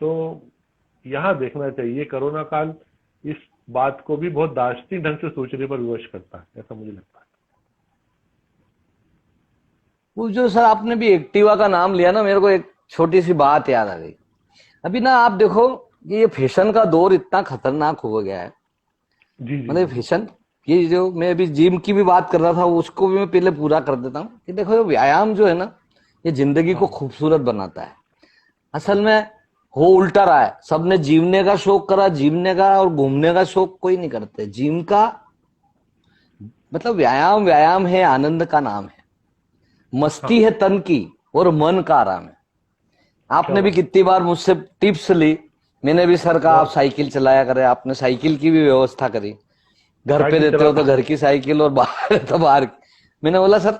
C: तो यहाँ देखना चाहिए, कोरोना काल इस बात को भी बहुत दार्शनिक ढंग से सोचने पर विवश करता है, ऐसा मुझे लगता है।
B: वो जो सर आपने भी एक्टिवा का नाम लिया ना, मेरे को एक छोटी सी बात याद आ गई। अभी ना आप देखो कि ये फैशन का दौर इतना खतरनाक हो गया है।
C: जी
B: मतलब फैशन, ये जो मैं अभी जिम की भी बात कर रहा था, उसको भी मैं पहले पूरा कर देता हूँ कि देखो ये व्यायाम जो है ना, ये जिंदगी को खूबसूरत बनाता है। असल में हो उल्टा रहा है, सबने जीवने का शौक करा, जीवने का, और घूमने का शौक कोई नहीं करते। जिम का मतलब व्यायाम है, आनंद का नाम है, मस्ती है तन की और मन का आराम है। आपने भी कितनी बार मुझसे टिप्स ली, मैंने भी सर कहा आप साइकिल चलाया करें, आपने साइकिल की भी व्यवस्था करी। घर पे देते हो तो घर की साइकिल और बाहर तो बाहर की। मैंने बोला सर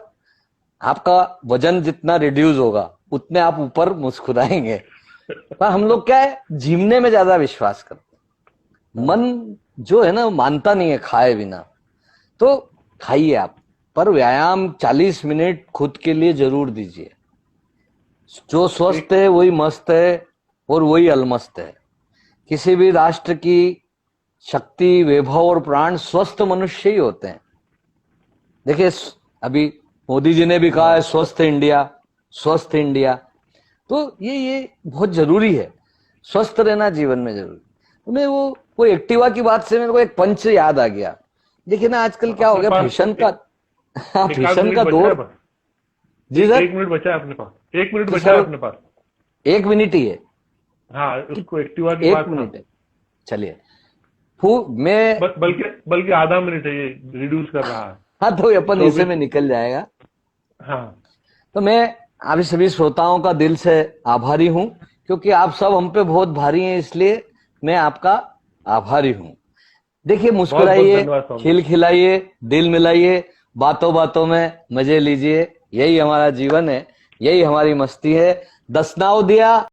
B: आपका वजन जितना रिड्यूस होगा उतने आप ऊपर मुस्कुराएंगे। पर हम लोग क्या है, जीवने में ज्यादा विश्वास करते। मन जो है ना मानता नहीं है खाए बिना। तो खाइए आप, पर व्यायाम 40 मिनट खुद के लिए जरूर दीजिए। जो स्वस्थ है वही मस्त है और वही अलमस्त है। किसी भी राष्ट्र की शक्ति, वैभव और प्राण स्वस्थ मनुष्य ही होते हैं। देखिए अभी मोदी जी ने भी कहा है स्वस्थ इंडिया, स्वस्थ इंडिया। तो ये बहुत जरूरी है, स्वस्थ रहना जीवन में जरूरी। तो मैं वो एक्टिवा की बात से मेरे को एक पंच याद आ गया। देखिए ना आजकल क्या हो गया, फैशन का फैशन का दौर। जी सर,
C: 1 मिनट बचा है अपने पास, 1 मिनट बचा है अपने पास।
B: 1 मिनट ही है।
C: हाँ, उसको एक्टिवा की बात
B: 1 मिनट है, चलिए मैं
C: बल्कि आधा मिनट है, ये रिड्यूस कर रहा है।
B: हाँ तो अपन इसे में निकल जाएगा।
C: हाँ,
B: तो मैं आप सभी श्रोताओं का दिल से आभारी हूं, क्योंकि आप सब हम पे बहुत भारी हैं, इसलिए मैं आपका आभारी हूं। देखिए मुस्कुराइए, खिल खिलाइए, दिल मिलाइए बातों बातों में मजे लीजिए, यही हमारा जीवन है, यही हमारी मस्ती है। दसनाव दिया